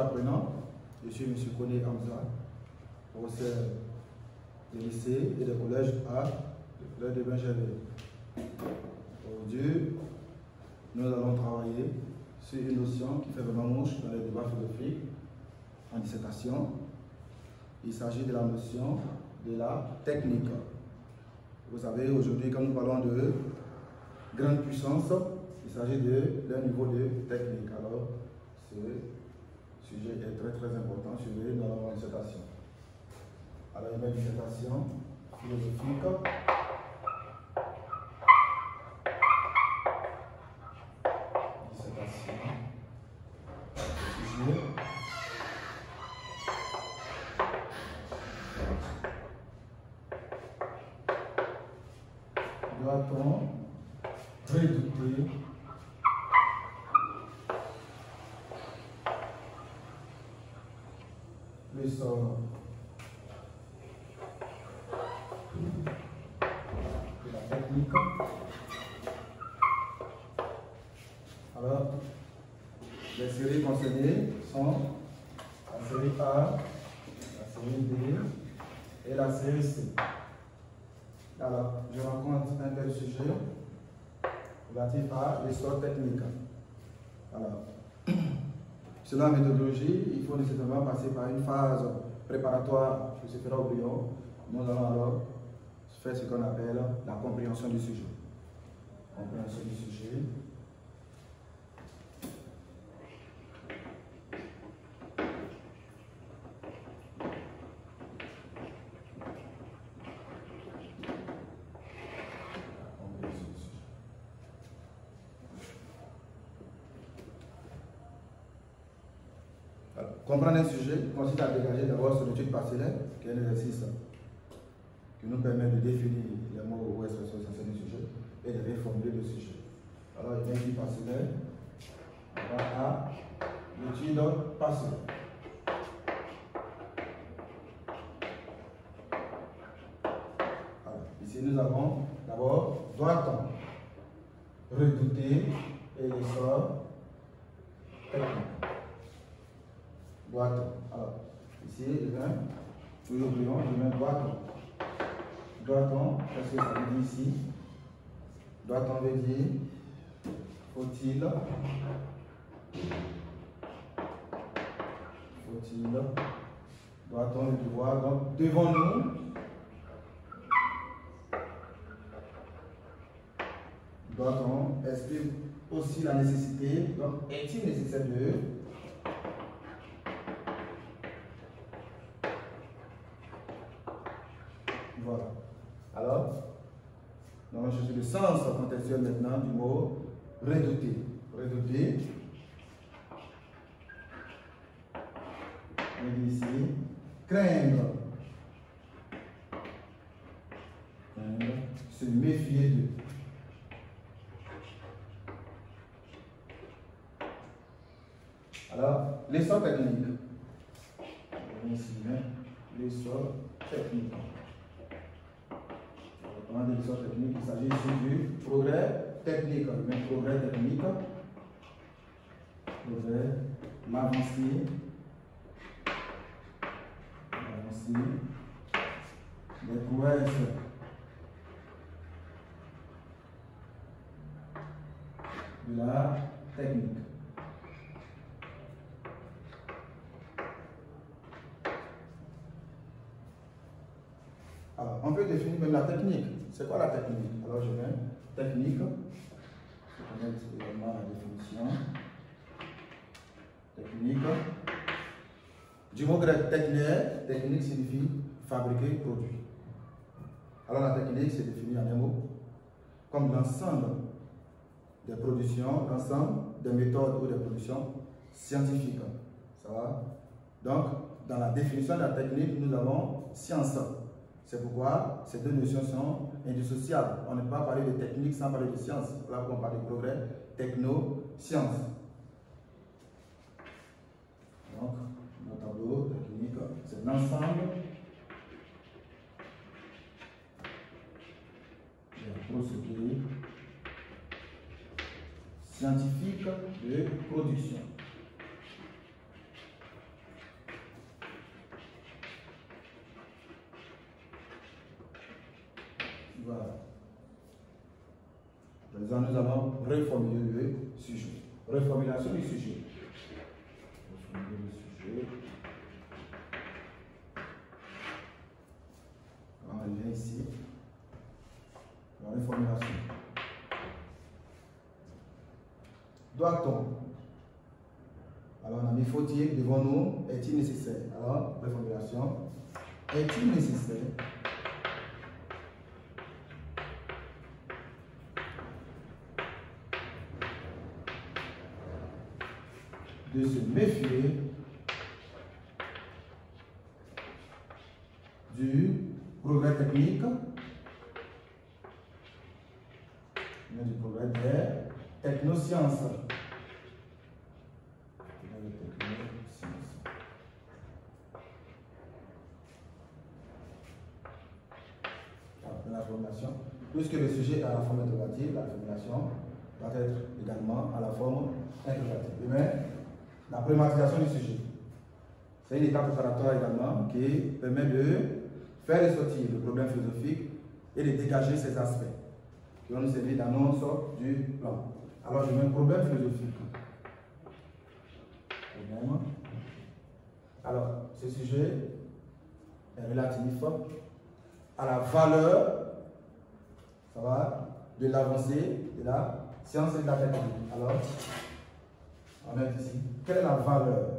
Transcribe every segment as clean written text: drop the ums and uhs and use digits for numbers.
apprenant. Je suis M. Koné Hamza, professeur des lycées et des collèges à l'heure de Benjamin. Aujourd'hui, nous allons travailler sur une notion qui fait vraiment mouche dans les débats philosophiques en dissertation. Il s'agit de la notion de la technique. Vous savez, aujourd'hui, quand nous parlons de grande puissance, il s'agit de leur niveau de technique. Alors, ce sujet est très très important sur la dissertation. Alors, il y a une dissertation philosophique. Doit-on redouter le sort de la technique? Alors, les séries concernées sont la série A, la série B et la série C. Alors, je rencontre un tel sujet relatif à l'histoire technique. Alors, selon la méthodologie, il faut nécessairement passer par une phase préparatoire qui se fera au brouillon. Nous allons alors faire ce qu'on appelle la compréhension du sujet. Compréhension du sujet. Comprendre un sujet consiste à dégager d'abord son étude parcellaire, qui est un exercice qui nous permet de définir les mots ou expressions essentielles du sujet et de reformuler le sujet. Alors, il y a une étude parcellaire, on va à l'étude parcellaire. Alors, ici, nous avons d'abord, doit-on redouter et l'essor technique? Doit-on. Alors, ici, je viens, toujours brillant, je mets doit-on. Doit-on, qu'est-ce que ça veut dire ici? Doit-on veut dire faut-il? Faut-il? Doit-on le devoir? Donc, devons-nous? Doit-on? Est-ce que aussi la nécessité? Donc, est-il nécessaire de? Voilà. Alors, nous allons chercher le sens contextuel maintenant du mot redouter. Redouter. On dit ici craindre. Craindre. Se méfier de. Alors, l'essor technique. L'essor technique. Dans l'essor technique, il s'agit ici du progrès technique. Mais progrès technique, progrès, l'avancée, les prouesses de la technique. Alors, on peut définir même la technique. C'est quoi la technique? Alors, je mets technique. Je vais mettre également la définition. Technique. Du mot grec technique, technique signifie fabriquer, produire. Alors, la technique, c'est défini en un mot comme l'ensemble des productions, l'ensemble des méthodes ou des productions scientifiques. Ça va? Donc, dans la définition de la technique, nous avons science. C'est pourquoi ces deux notions sont indissociables. On ne peut pas parler de technique sans parler de science. Là, on parle de progrès, techno-science. Donc, notre tableau technique, c'est l'ensemble des procédés scientifiques de production. Voilà. Nous allons reformuler le sujet. Reformulation du sujet. Reformuler le sujet. On revient ici. La reformulation. Doit-on? Alors on a mis faut-il, devons-nous, est-il nécessaire? Alors, reformulation. Est-il nécessaire de se méfier du progrès technique, du progrès des technosciences. La formulation, puisque le sujet est à la forme interrogative, la formulation doit être également à la forme interrogative. Mais la problématisation du sujet, c'est une étape préparatoire également qui permet de faire ressortir le problème philosophique et de dégager ses aspects qui vont nous servir d'annonce du plan. Alors je mets un problème philosophique. Problème. Alors ce sujet est relatif à la valeur, ça va, de l'avancée de la science et de la technique. Alors, on met ici, quelle est la valeur?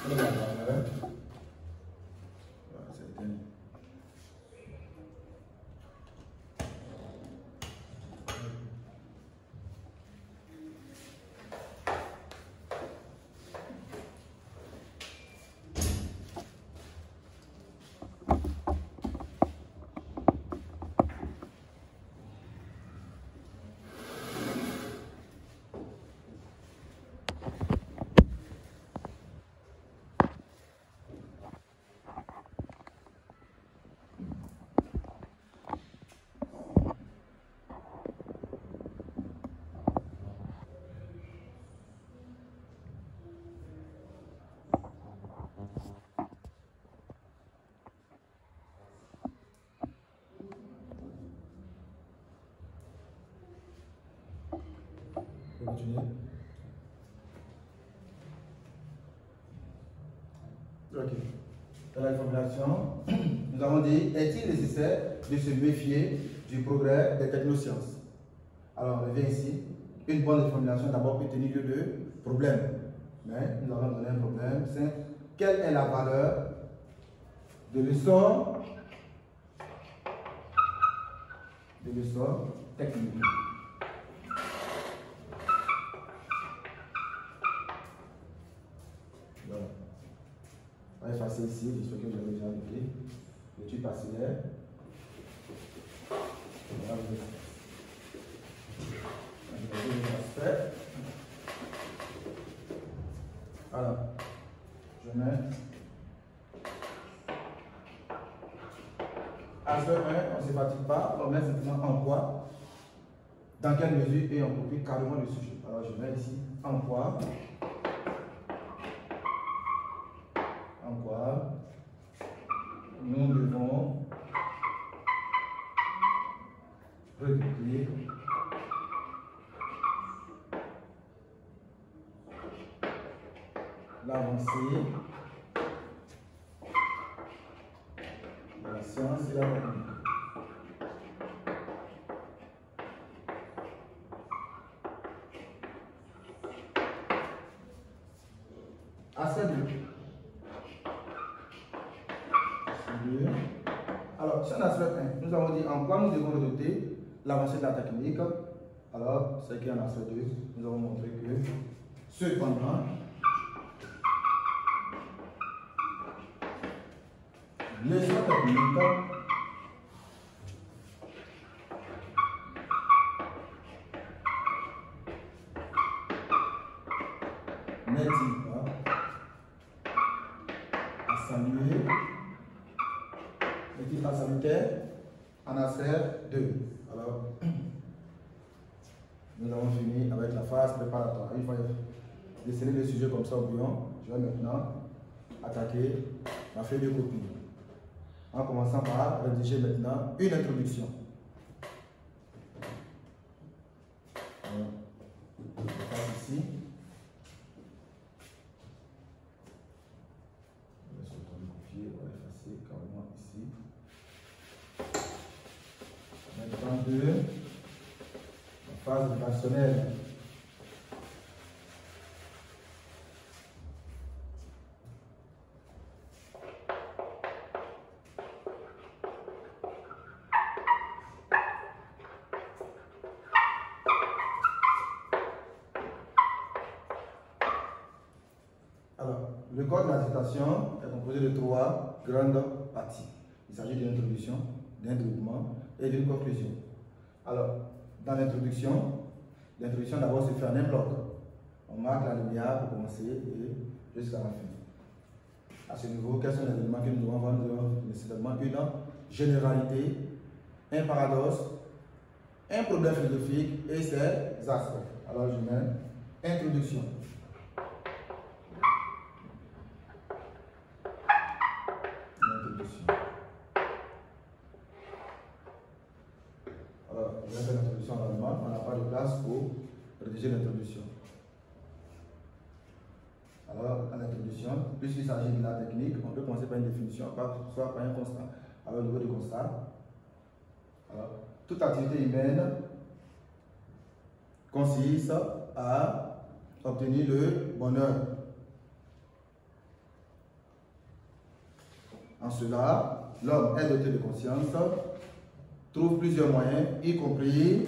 Quelle est la valeur? Voilà, c'est bien. Continuer. Ok. Dans la formulation, nous avons dit, est-il nécessaire de se méfier du progrès des technosciences? Alors, on revient ici. Une bonne formulation d'abord peut tenir lieu de problème. Mais nous allons donner un problème. C'est quelle est la valeur de l'essor technique? Voilà. On va effacer ici, ce que j'avais déjà écrit. L'étude partielle. Voilà les aspects. Alors, je mets aspect 1, on ne se fatigue pas, on met simplement en quoi, dans quelle mesure, et on copie carrément le sujet. Alors, je mets ici en quoi. Nous devons redouter l'avancée de la science et la technique. Aspect 2. Alors, sur l'aspect 1, nous avons dit en quoi nous devons redouter l'avancée de la technique. Alors, c'est qu'il y a un aspect 2, nous avons montré que, cependant, l'essor technique n'est-il pas à saluer? Est-il pas salutaire? En aspect 2. Alors, nous avons fini avec la phase préparatoire. Une fois dessiner le sujet comme ça au brouillon, je vais maintenant attaquer ma feuille de copie. En commençant par rédiger maintenant une introduction. Je passe ici. Je vais surtout le copier, on va effacer carrément ici. Maintenant deux, la phase rédactionnelle. Alors, le code de la citation est composé de trois grandes parties. Il s'agit d'une introduction, d'un développement et d'une conclusion. Alors, dans l'introduction d'abord se fait en un bloc. On marque la lumière pour commencer et jusqu'à la fin. À ce niveau, quels sont les éléments que nous devons voir? Nous devons nécessairement une généralité, un paradoxe, un problème philosophique et ses aspects. Alors, je mets introduction. Alors, je vais faire l'introduction normalement, on n'a pas de place pour rédiger l'introduction. Alors, en introduction, puisqu'il s'agit de la technique, on peut commencer par une définition, soit par un constat. Alors, au niveau du constat, alors, toute activité humaine consiste à obtenir le bonheur. En cela, l'homme est doté de conscience, trouve plusieurs moyens, y compris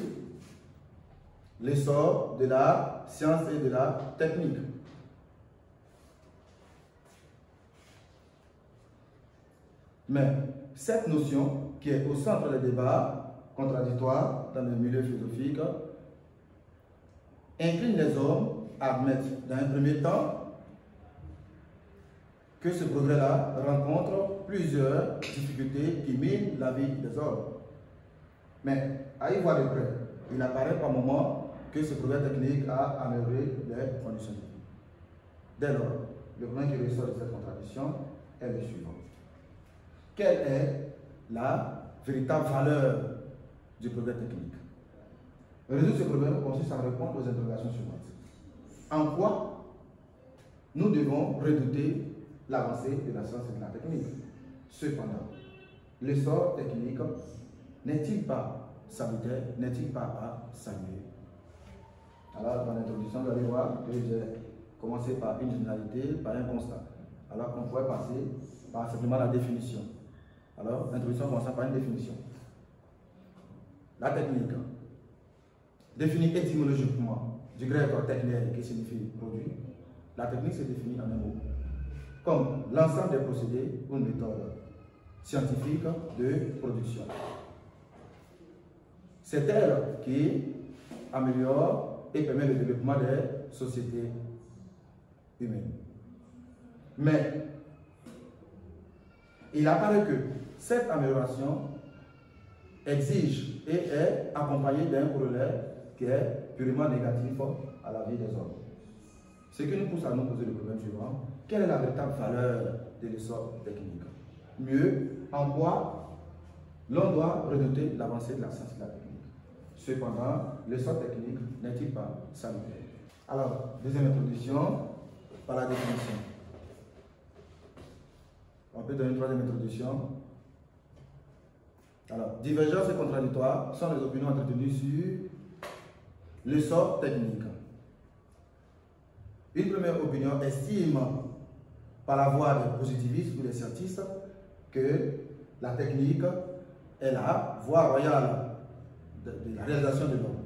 l'essor de la science et de la technique. Mais cette notion, qui est au centre des débats contradictoires dans le milieu philosophique, incline les hommes à admettre, dans un premier temps, que ce progrès-là rencontre plusieurs difficultés qui minent la vie des hommes. Mais à y voir de près, il apparaît par moments que ce progrès technique a amélioré les conditions de vie. Dès lors, le problème qui ressort de cette contradiction est le suivant. Quelle est la véritable valeur du progrès technique? Résoudre ce problème consiste à répondre aux interrogations suivantes. En quoi nous devons redouter l'avancée de la science et de la technique? Cependant, l'essor technique n'est-il pas salutaire, n'est-il pas à saluer? Alors, dans l'introduction, vous allez voir que j'ai commencé par une généralité, par un constat. Alors qu'on pourrait passer par simplement la définition. Alors, l'introduction commence par une définition. La technique, définie étymologiquement du grec technique qui signifie produit, la technique se définit en un mot, comme l'ensemble des procédés ou méthodes scientifiques de production. C'est elle qui améliore et permet le développement des sociétés humaines. Mais il apparaît que cette amélioration exige et est accompagnée d'un corollaire qui est purement négatif à la vie des hommes. Ce qui nous pousse à nous poser le problème suivant: quelle est la véritable valeur de l'essor technique? Mieux, en quoi l'on doit redouter l'avancée de la science et de la technique? Cependant, l'essor technique n'est-il pas salutaire? Alors, deuxième introduction, par la définition. On peut donner une troisième introduction. Alors, divergence et contradictoire sont les opinions entretenues sur l'essor technique. Une première opinion estime, par la voie des positivistes ou des scientistes, que la technique est la voie royale de la réalisation de l'homme.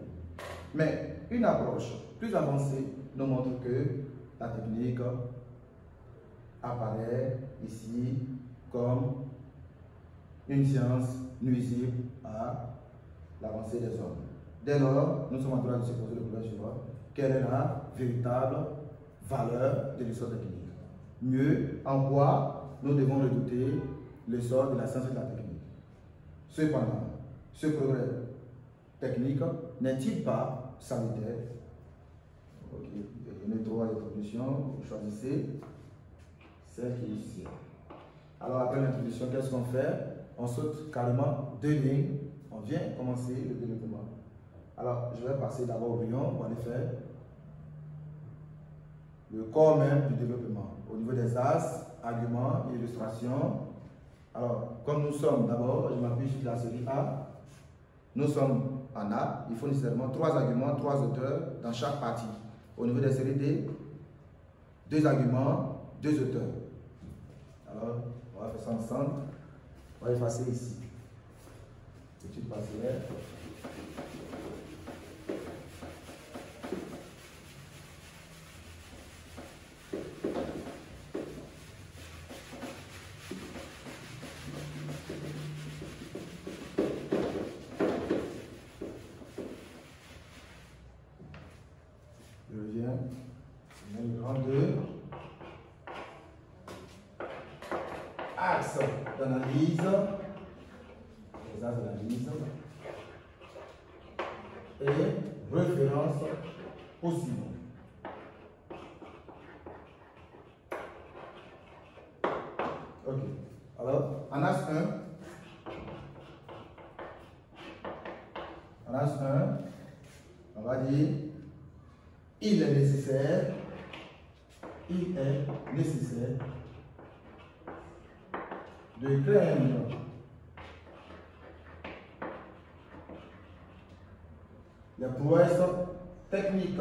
Mais une approche plus avancée nous montre que la technique apparaît ici comme une science nuisible à l'avancée des hommes. Dès lors, nous sommes en train de se poser le problème suivant: quelle est la véritable valeur de l'essor technique? Mieux, en quoi nous devons redouter l'essor de la science et de la technique? Cependant, ce progrès technique n'est-il pas salutaire? Ok, il y a 3 introductions, vous choisissez celle qui est ici. Alors après l'introduction, qu'est-ce qu'on fait? On saute carrément 2 lignes, on vient commencer le développement. Alors je vais passer d'abord au brouillon pour aller faire le corps même du développement. Au niveau des as, arguments, illustrations. Alors, comme nous sommes d'abord, je m'appuie sur la série A, nous sommes en A, il faut nécessairement 3 arguments, 3 auteurs dans chaque partie. Au niveau des séries D, 2 arguments, 2 auteurs. Alors, on va faire ça ensemble. On va effacer ici. Petite passerelle. Je reviens. Je mets le grand 2. Axe d'analyse. Les axes d'analyse. Et référence possible. Ok. Alors, en axe 1, on va dire il est nécessaire de craindre les prouesses techniques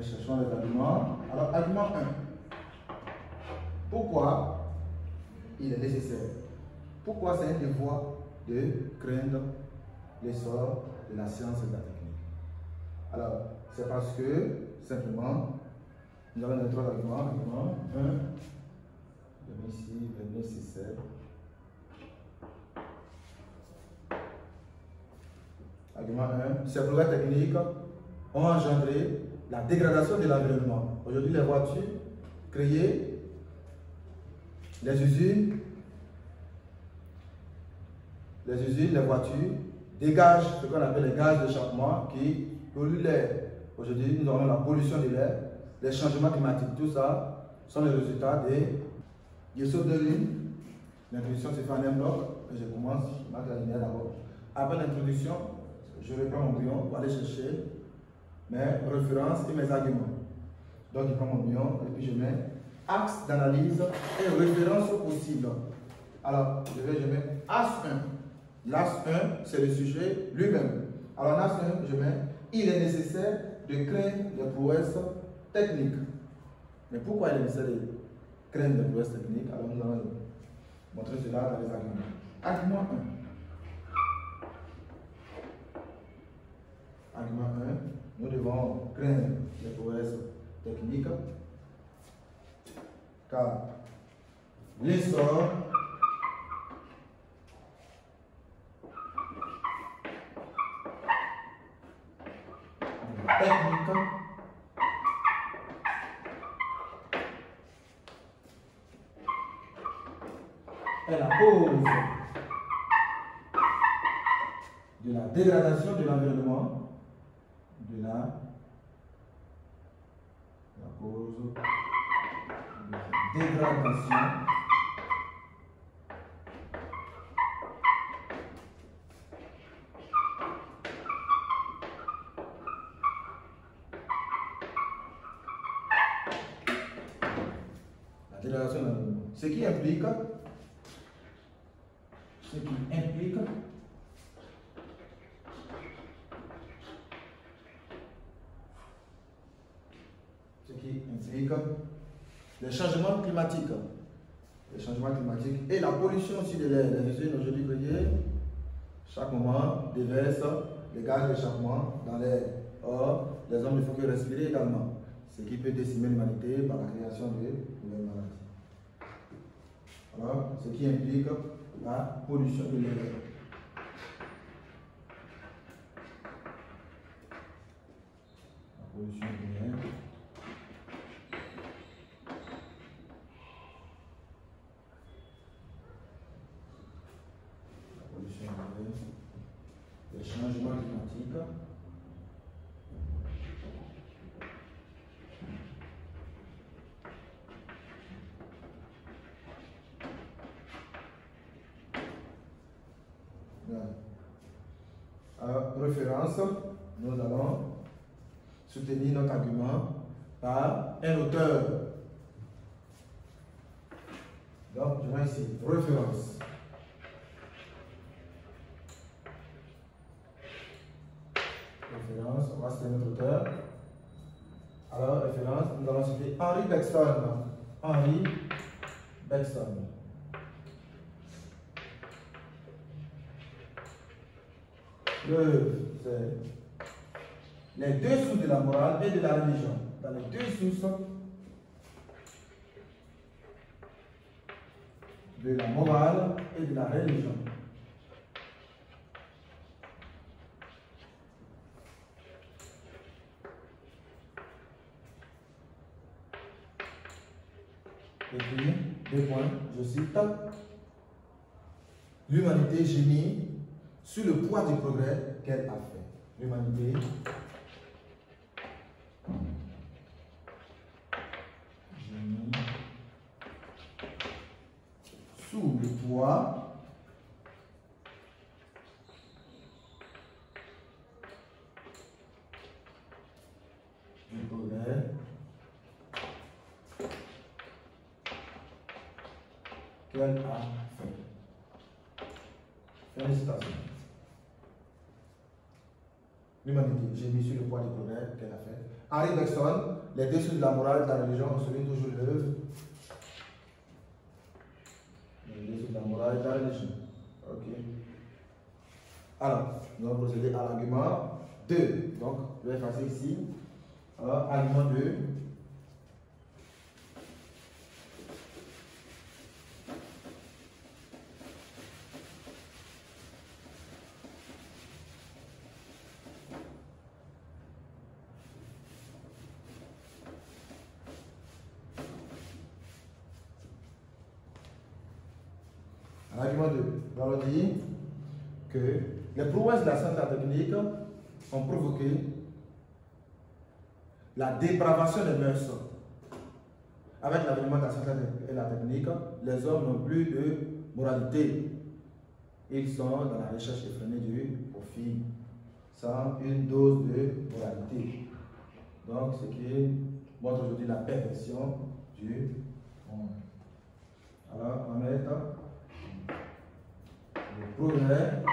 cherchons les arguments. Alors, argument 1. Pourquoi il est nécessaire? Pourquoi c'est un devoir de craindre l'essor de la science et de la technique? Alors, c'est parce que, simplement, nous avons les 3 arguments. Argument 1, je mets ici, le nécessaire. Argument 1, ces progrès techniques ont engendré la dégradation de l'environnement. Aujourd'hui, les voitures créées, les usines, les voitures dégagent ce qu'on appelle les gaz d'échappement qui polluent l'air. Aujourd'hui, nous avons la pollution de l'air, les changements climatiques, tout ça sont les résultats des sauts de ligne. L'introduction se fait en un bloc. Je commence, je marque la lumière d'abord. Après l'introduction, je reprends mon brouillon pour aller chercher mes références et mes arguments. Donc, je prends mon brouillon et puis je mets axe d'analyse et référence possible. Alors, je mets as 1. L'as 1, c'est le sujet lui-même. Alors, l'as 1, je mets il est nécessaire de craindre les prouesses techniques. Mais pourquoi il est nécessaire de craindre les prouesses techniques? Alors, nous allons montrer cela dans les arguments. Argument 1. Argument 1, nous devons craindre les prouesses techniques car l'essor technique est la cause de la dégradation de l'environnement, la cause de la dégradation de l'environnement. Ce qui implique les changements climatiques. Les changements climatiques et la pollution aussi de l'air. Les usines aujourd'hui créées, chaque moment, déversent les gaz d'échappement dans l'air. Or, les hommes ne font que respirer également, ce qui peut décimer l'humanité par la création de nouvelles maladies. Alors, ce qui implique la pollution de l'air. La pollution de l'air. référence, nous allons soutenir notre argument par un auteur. Donc, je vais ici, référence. Référence, on va citer notre auteur. Alors, référence, nous allons citer Henry Bexton. Henry Bexton. C'est les deux sources de la morale et de la religion. Dans les deux sources de la morale et de la religion. Et puis, deux points, je cite, l'humanité gémit sur le poids du progrès qu'elle a fait. L'humanité gémit sous le poids du progrès qu'elle a fait. Félicitations. L'humanité, j'ai mis sur le poids du progrès qu'elle a fait. Henry Bexton, les deux sources de la morale et de la religion, on souligne toujours l'œuvre. Les deux sources de la morale et de la religion. Ok. Alors, nous allons procéder à l'argument 2. Donc, je vais effacer ici. Alors, argument 2. Argument 2. Nous allons dire que les prouesses de la science et de la technique ont provoqué la dépravation des mœurs. Avec l'avènement de la science et de la technique, les hommes n'ont plus de moralité. Ils sont dans la recherche effrénée du profit, sans une dose de moralité. Donc, ce qui montre aujourd'hui la perversion du monde. Alors, on met le progrès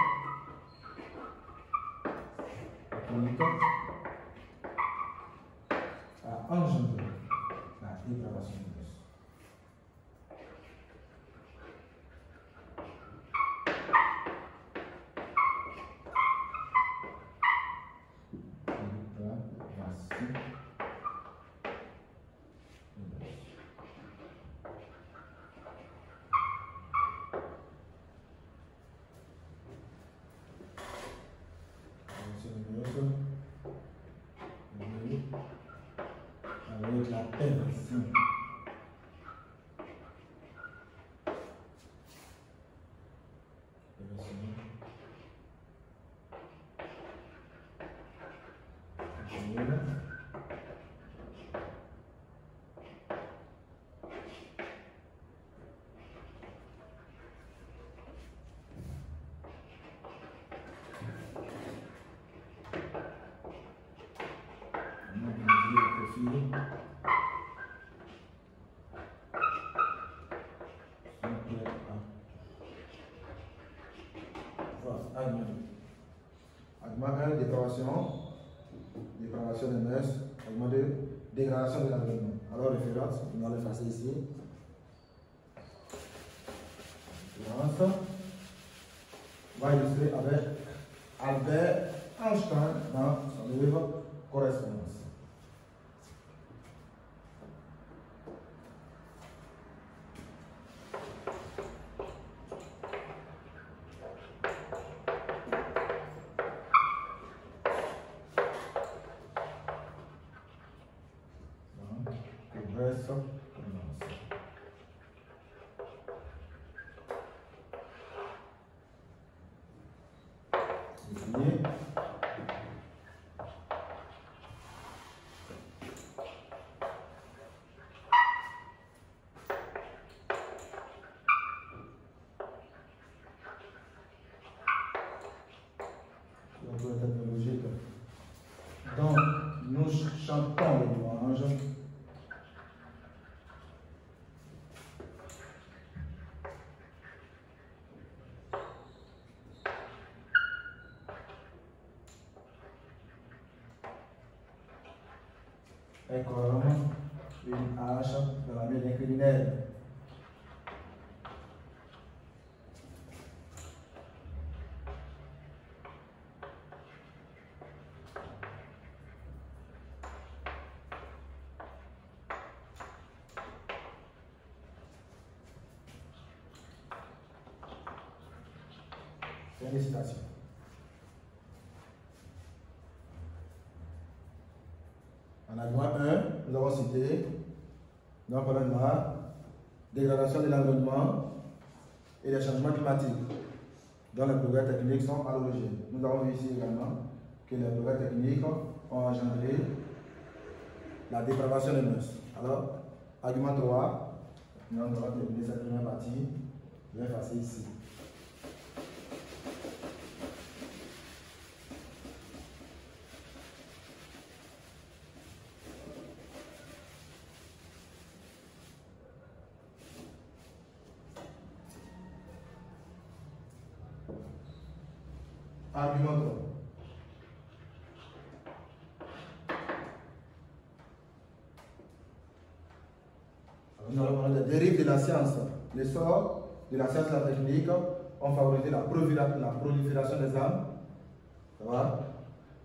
technique a engendré la dépravation de l'os. Avec la perversion. Argument 1, dépravation des mœurs. Argument 2, dégradation de l'environnement. Alors, référence, on va l'effacer ici. Référence. On va illustrer avec Albert Einstein dans son livre Correspondance. chantons les louanges. Et comme une hache dans la main d'un criminel. Félicitations. En argument 1, nous avons cité, dans le problème de la dégradation de l'environnement et les changements climatiques, dont les progrès techniques sont à l'origine. Nous avons vu ici également que les progrès techniques ont engendré la dépravation des mœurs. Alors, argument 3, nous allons terminer cette première partie. Je vais passer ici. Argument 3. Nous allons parler des dérives de la science. L'essor de la science et la technique ont favorisé la prolifération des âmes,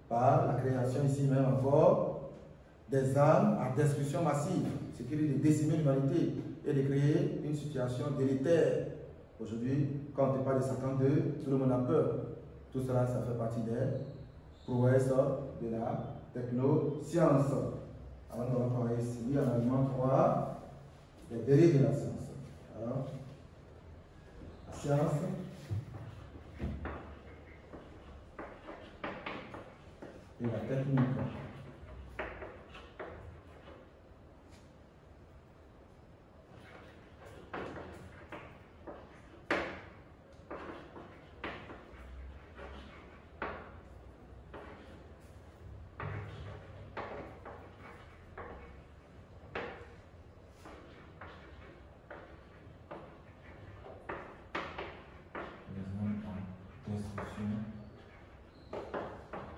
par la création ici même encore des âmes à destruction massive, ce qui est de décimer l'humanité et de créer une situation délétère. Aujourd'hui, quand on te parle de Satan 2, tout le monde a peur. Tout cela, ça fait partie des prouesses de la technoscience. Alors, nous allons parler ici en argument 3, les dérives de la science. Alors, la science et la technique.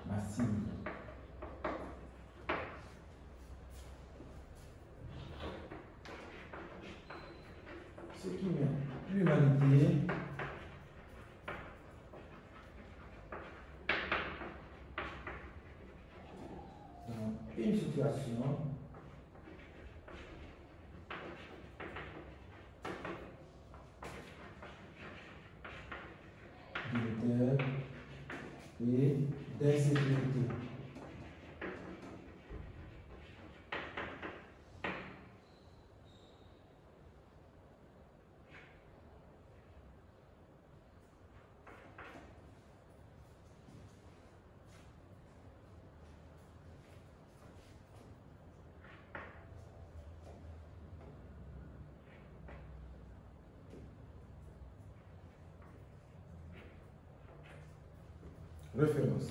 Massive. Ce qui met l'humanité dans une situation délétère et d'insécurité. Référence.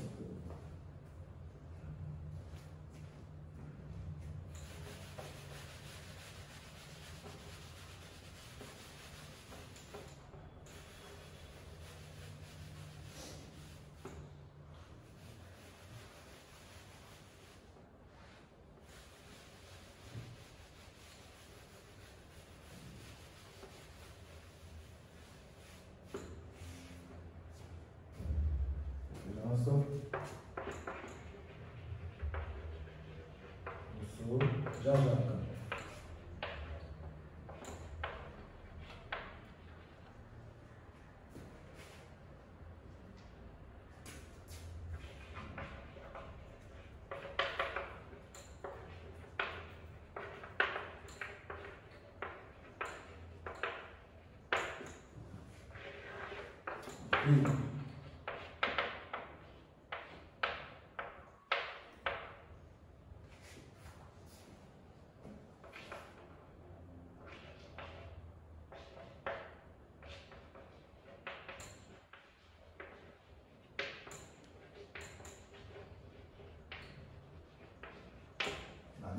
Rousseau, Jean-Jacques. Oui.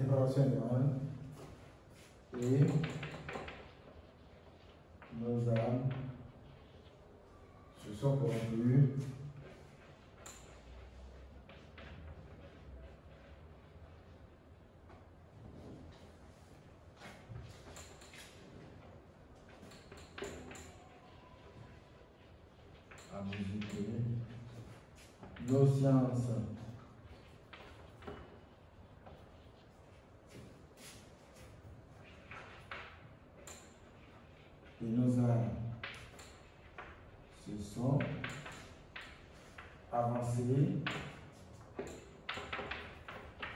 déclaration de 1 et nos âmes se sont corrompues à mesure que nos sciences et nos âmes se sont avancées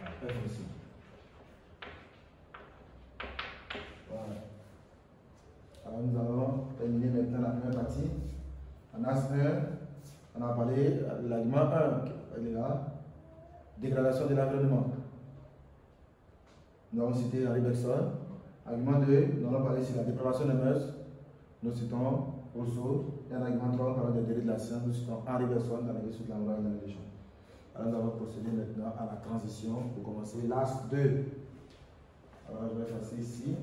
à perfection. Voilà. Alors nous allons terminer maintenant la première partie. En as 1, on a parlé de l'argument 1, elle est là, dégradation de l'environnement. Nous avons cité Henri Bergson. Argument 2, nous allons parler sur la dépravation des mœurs. Nous citons Rousseau. Et en argument 3, on parle des dérives de la science. Nous citons Henri Bergson dans la vie sur la morale et la religion. Alors nous allons procéder maintenant à la transition pour commencer l'as 2. Alors je vais effacer ici.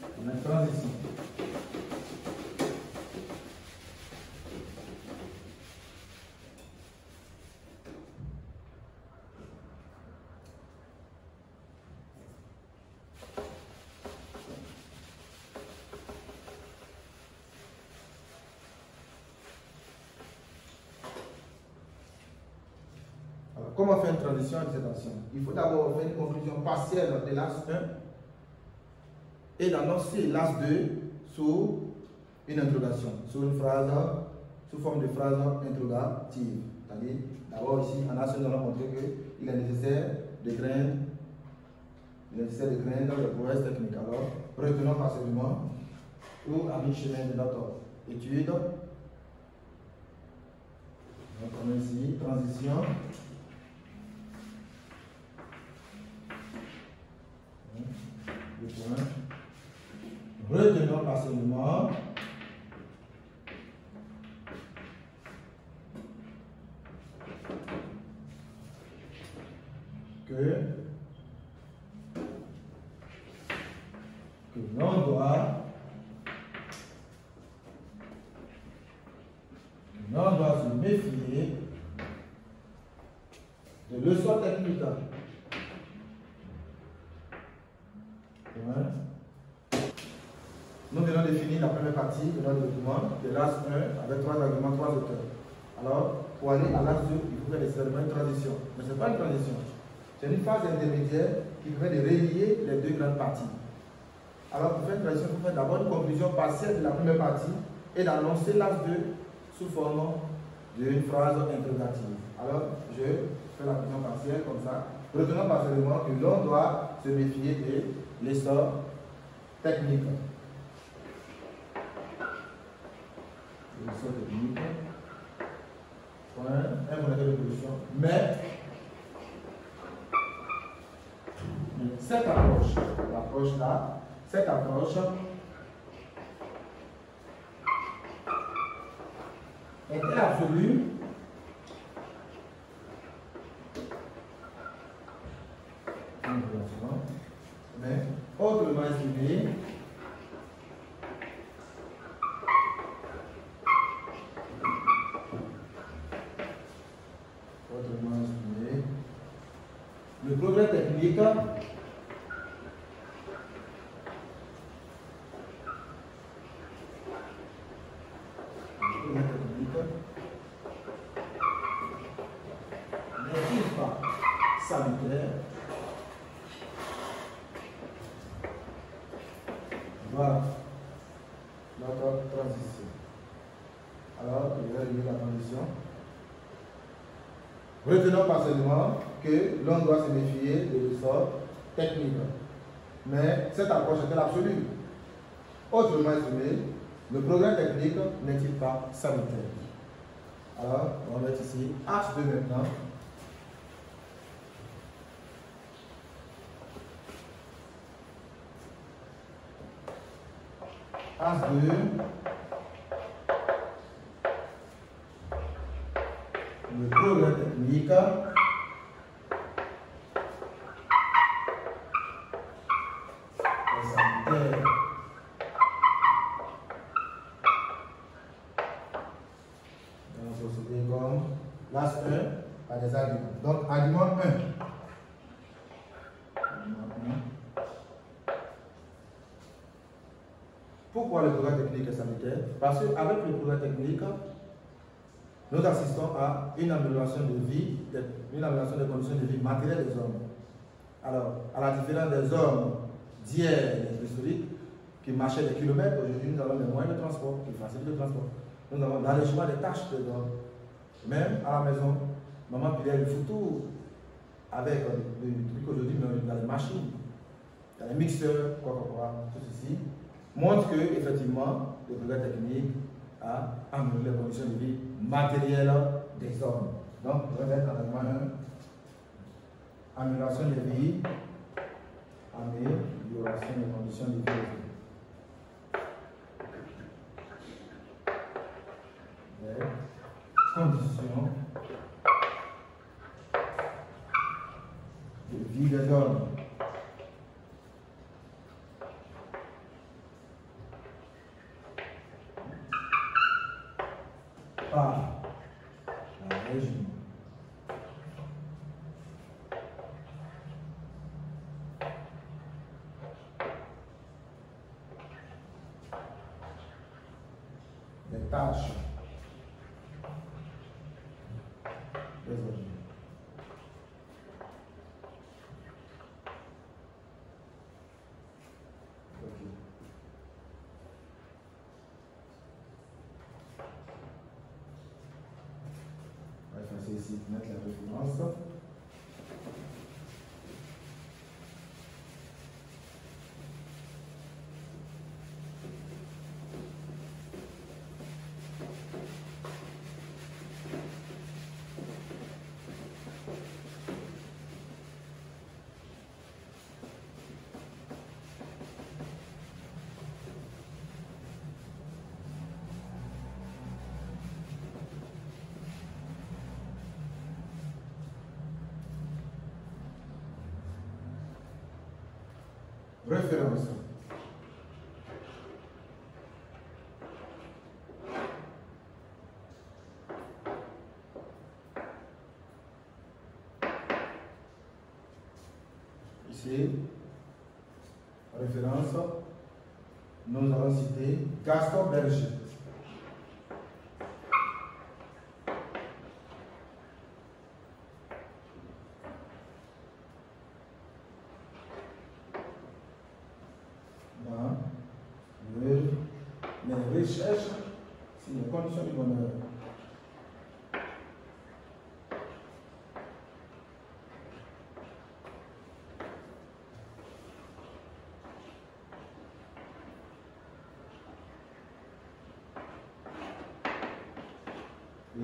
On a une transition. Comment faire une transition et dissertation? Il faut d'abord faire une conclusion partielle de l'as 1 et d'annoncer l'as 2 sous une interrogation, sous une phrase, sous forme de phrase interrogative. C'est-à-dire, d'abord ici, en as 1, nous allons montrer qu'il est nécessaire de craindre les prouesses techniques. Alors, retenons partiellement ou à mi-chemin de notre étude. Donc, on a ici, transition. Retenons partiellement que l'on doit se méfier de leçons techniques. Nous venons de finir la première partie de notre document, de l'as 1, avec 3 arguments, 3 auteurs. Alors, pour aller à l'as 2, il faut faire nécessairement une transition. Mais ce n'est pas une transition. C'est une phase intermédiaire qui permet de relier les deux grandes parties. Alors, pour faire une transition, il faut faire d'abord une conclusion partielle de la première partie et d'annoncer l'as 2 sous forme d'une phrase interrogative. Alors, je fais la conclusion partielle comme ça. Retenons partiellement que l'on doit se méfier de l'essor technique. L'essor technique. Point, un modèle de position. Mais cette approche là, cette approche est-elle absolue? Mais autrement exprimé, le progrès technique n'est-il pas salutaire? Voilà notre transition. Alors, je vais lire la transition. Retenons partiellement que l'on doit se méfier de l'essor technique. Mais cette approche est-elle absolue? Autrement exprimé, le progrès technique n'est-il pas salutaire? Alors, on va mettre ici H2 maintenant. H2, le progrès technique Pourquoi le progrès technique et sanitaire? Parce qu'avec le progrès technique, nous assistons à une amélioration de vie, une amélioration des conditions de vie matérielles des hommes. Alors, à la différence des hommes d'hier, des préhistoriques, qui marchaient des kilomètres, aujourd'hui nous avons des moyens de transport qui facilitent le transport. Nous avons l'allègement des tâches des hommes. Même à la maison, maman pilait le photo avec le truc aujourd'hui, mais dans les machines, dans les mixeurs, tout ceci montre que, effectivement, le progrès technique a amélioré les conditions de vie matérielles des hommes. Donc, je vais mettre en allemand amélioration de vie, amélioration des conditions de vie des hommes. Conditions de vie des hommes. Par la régime. Des tâches des hommes. On va effacer ici, mettre la référence. Référence. Ici, référence, nous allons citer Gaston Berger. Les recherches sur les conditions du bonheur. Et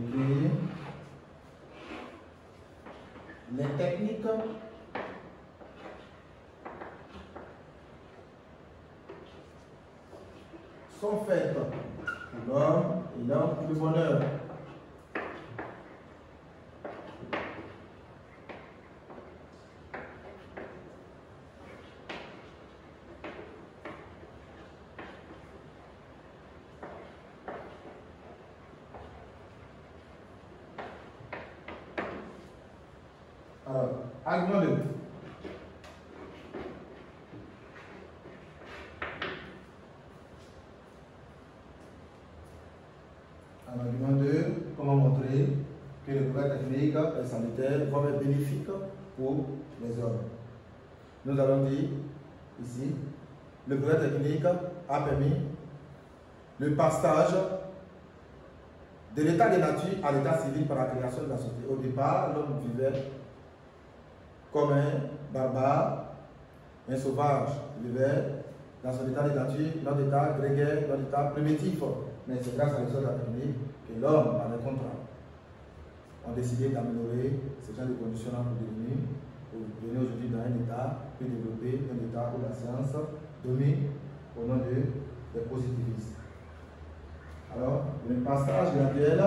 les techniques sont faites pour l'homme et l'homme pour le bonheur. Alors, argument 2. Argument 2, comment montrer que le progrès technique et sanitaire vont être bénéfiques pour les hommes. Nous allons dire ici, le progrès technique a permis le passage de l'état de nature à l'état civil par la création de la société. Au départ, l'homme vivait comme un barbare, un sauvage. Il vivait dans son état de nature, dans l'état grégaire, dans l'état primitif. Mais c'est grâce à l'essor de la technique que l'homme, par les contrats, a décidé d'améliorer ce genre de conditions-là pour devenir aujourd'hui dans un état plus développé, un état où la science domine au nom des positivistes. Alors, le passage graduel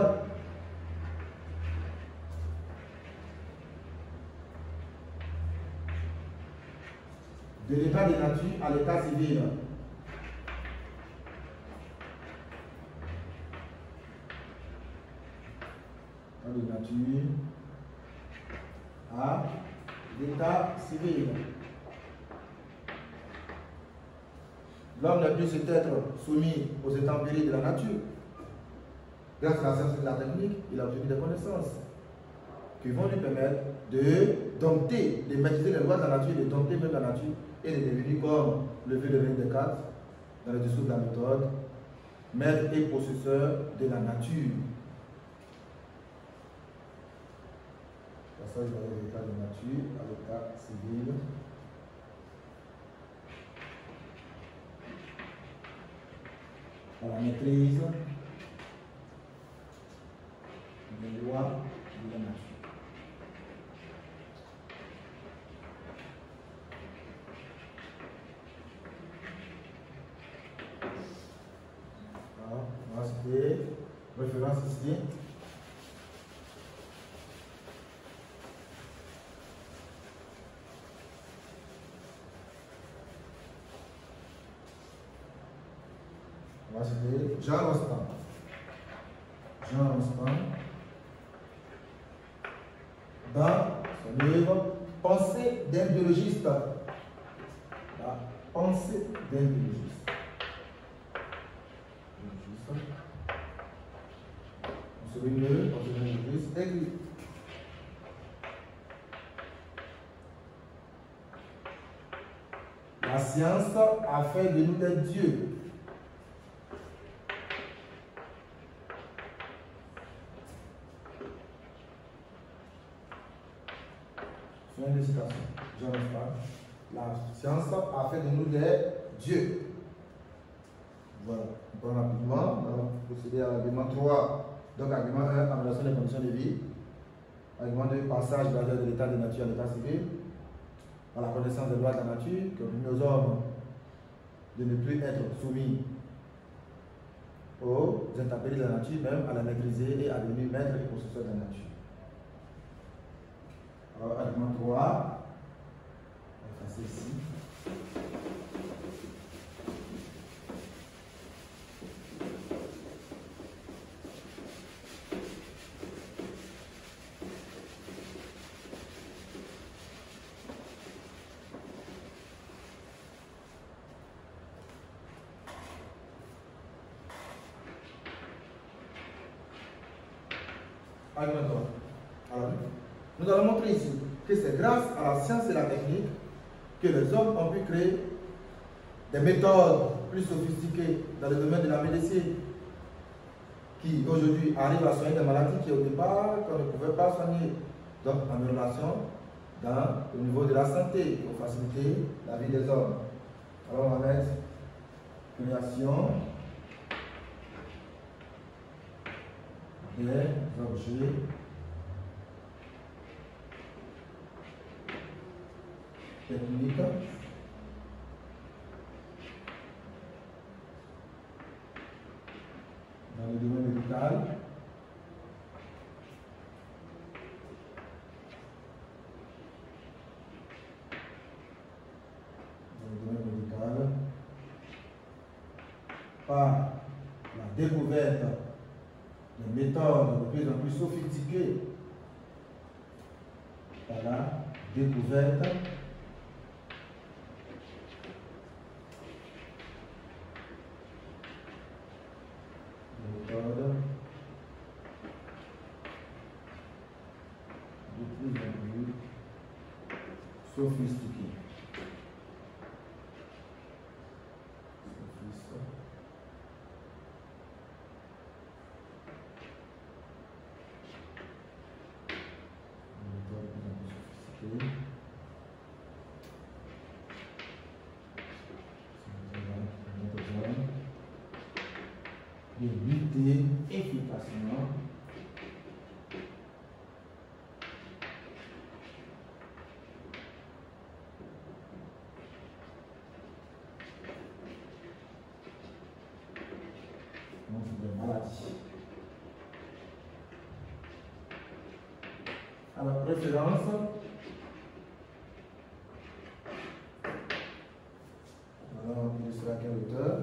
de l'état de nature à l'état civil. De nature à l'état civil. l'homme ne peut être soumis aux intempéries de la nature. Grâce à la science et à la technique, il a obtenu des connaissances qui vont lui permettre de dompter, de maîtriser les lois de la nature, de dompter même la nature et de devenir comme le veut devenir Descartes dans le discours de la méthode, maître et possesseur de la nature. Passage de l'état de nature à l'état civil. À la maîtrise des lois de la nature. Alors, on va citer référence ici. On va citer Jean Rostand. Jean Rostand, dans son livre Pensée d'un biologiste. La pensée d'un biologiste. On se réunit, on se réunit, écrit. La science a fait de nous des dieux. Fin de citation. Jean Rostand. La science a fait de nous des dieux. Voilà. On prend rapidement. On va procéder à l'argument 3. Donc, argument 1, amélioration des conditions de vie. Argument 2, passage de l'état de nature à l'état civil. À la connaissance des lois de la nature, qui permet aux hommes de ne plus être soumis aux intempéries de la nature, même à la maîtriser et à devenir maître et possesseur de la nature. Alors, argument 3, on va passer ici. Argument 3. Alors, nous allons montrer ici que c'est grâce à la science et la technique que les hommes ont pu créer des méthodes plus sophistiquées dans le domaine de la médecine qui aujourd'hui arrivent à soigner des maladies qui au départ qu'on ne pouvait pas soigner. Donc, amélioration dans le niveau de la santé pour faciliter la vie des hommes. Alors, on va mettre création des objets techniques dans le domaine médical par la découverte des méthodes de plus en plus sophistiquées, par la découverte des méthodes de plus en plus sophistiquées. De lutter efficacement contre des maladies. Alors, référence. Alors, il sera quel auteur?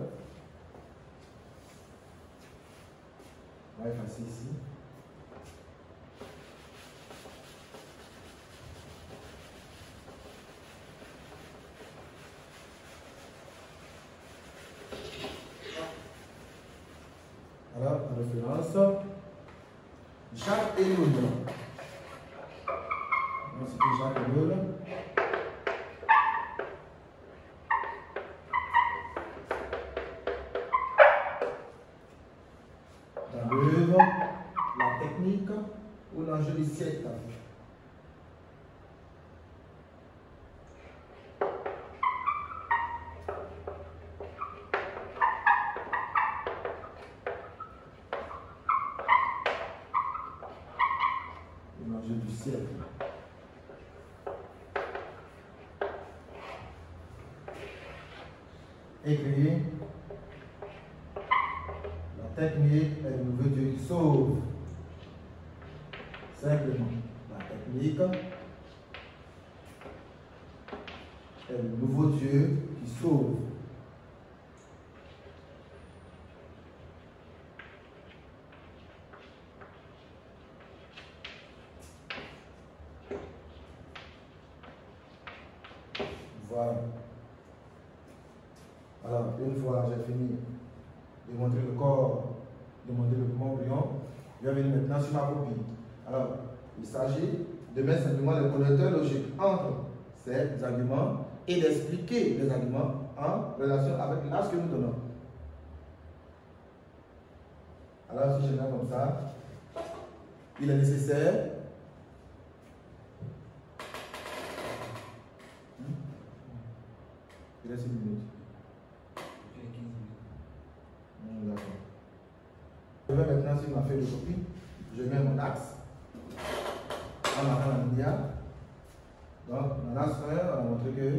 On va effacer ici. référence. Jacques Ellul. C'est Jacques Ellul. Dans l'œuvre, la technique ou l'enjeu du siècle. L'enjeu du siècle. Écrit. La technique est le nouveau Dieu qui sauve. Simplement, la technique est le nouveau Dieu qui sauve. Voilà. Alors, une fois j'ai fini de montrer le corps, de montrer le embryon, je vais venir maintenant sur ma copie. Alors, il s'agit de mettre simplement le connecteur logique entre ces arguments et d'expliquer les arguments en relation avec l'âge que nous donnons. Alors, si je viens comme ça, il est nécessaire il reste 1 minute. D'accord. Je vais maintenant sur ma feuille de copie, je mets mon axe en marquant la linéaire. Donc, dans l'axe 1, on a montré que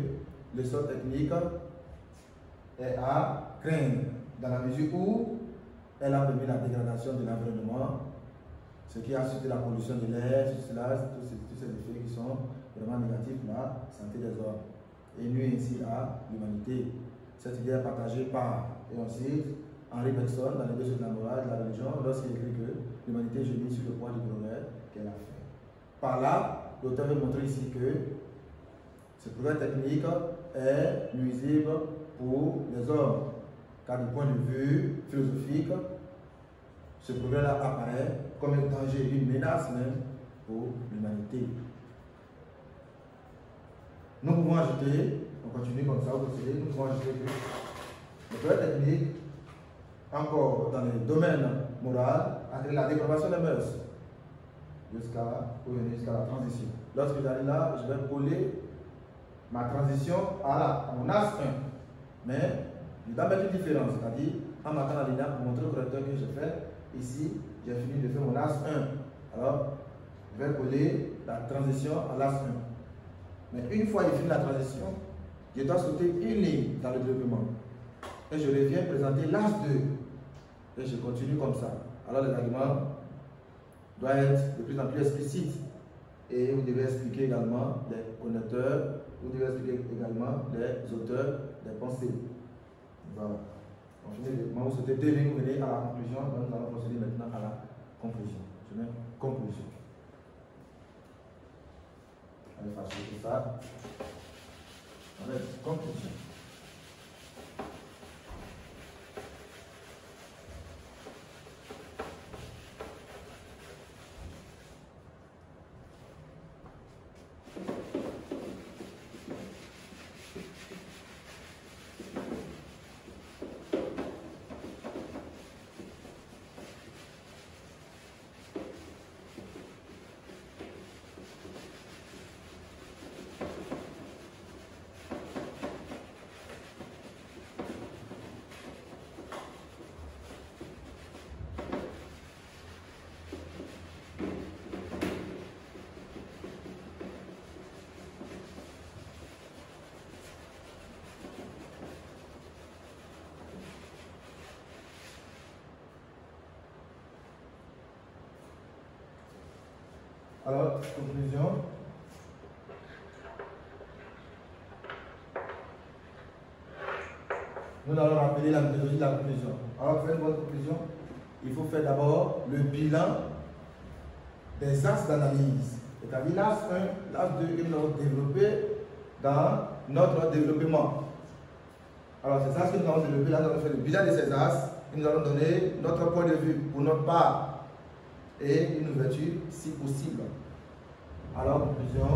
le sol technique est à craindre dans la mesure où elle a permis la dégradation de l'environnement, ce qui a suscité la pollution de l'air, tous ces effets qui sont vraiment négatifs pour la santé des hommes et nuit ainsi à l'humanité. Cette idée est partagée par, et ensuite, Henri Bergson, dans les deux de la morale et de la religion, lorsqu'il écrit que l'humanité gémit sur le poids du progrès qu'elle a fait. Par là, l'auteur veut montrer ici que ce progrès technique est nuisible pour les hommes, car du point de vue philosophique, ce progrès-là apparaît comme un danger, une menace même pour l'humanité. Nous pouvons ajouter, on continue comme ça au procédé, nous pouvons ajouter que le progrès technique, encore dans le domaine moral, a créé la dépravation des mœurs jusqu'à la transition. Lorsque j'arrive là, je vais coller ma transition à mon as 1. Mais je dois mettre une différence, c'est-à-dire en marquant la ligne pour montrer au correcteur que j'ai fait. Ici, j'ai fini de faire mon as 1. Alors, je vais coller la transition à l'as 1. Mais une fois j'ai fini la transition, je dois sauter une ligne dans le développement. Et je reviens présenter l'as 2. Et je continue comme ça. Alors les arguments doivent être de plus en plus explicites. Et vous devez expliquer également les connecteurs, vous devez expliquer également les auteurs des pensées. Voilà. On finit le développement, vous sautez 2 lignes, vous venez à la conclusion. Donc nous allons procéder maintenant à la conclusion. Je mets conclusion. On va faire tout ça. On va conclusion. Alors, conclusion. Nous allons rappeler la méthodologie de la conclusion. Alors, pour faire une bonne conclusion, il faut faire d'abord le bilan des axes d'analyse. C'est-à-dire l'axe 1, l'axe 2 que nous avons développé dans notre développement. Alors, c'est ça ce que nous allons développer. Là, nous allons faire le bilan de ces as et nous allons donner notre point de vue pour notre part et une ouverture si possible. Alors, conclusion,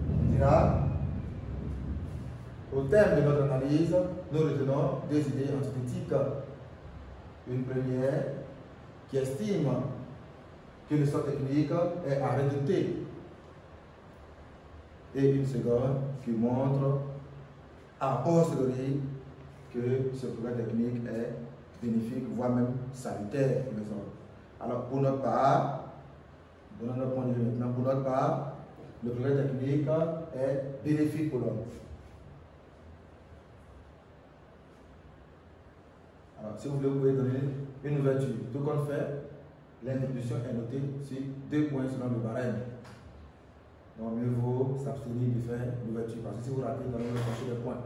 on dira, au terme de notre analyse, nous retenons deux idées antithétiques. Une première qui estime que le sort technique est à redouter et une seconde qui montre à posteriori que ce progrès technique est bénéfique, voire même salutaire pour les hommes. Alors, pour notre part, donnons notre point de vue maintenant, pour notre part, le progrès technique est bénéfique pour l'homme. Alors, si vous voulez, vous pouvez donner une ouverture. Tout compte fait, l'individuation est notée sur 2 points selon le barème. Donc, mieux vaut s'abstenir de faire l'ouverture. Parce que si vous ratez, vous allez chercher les points.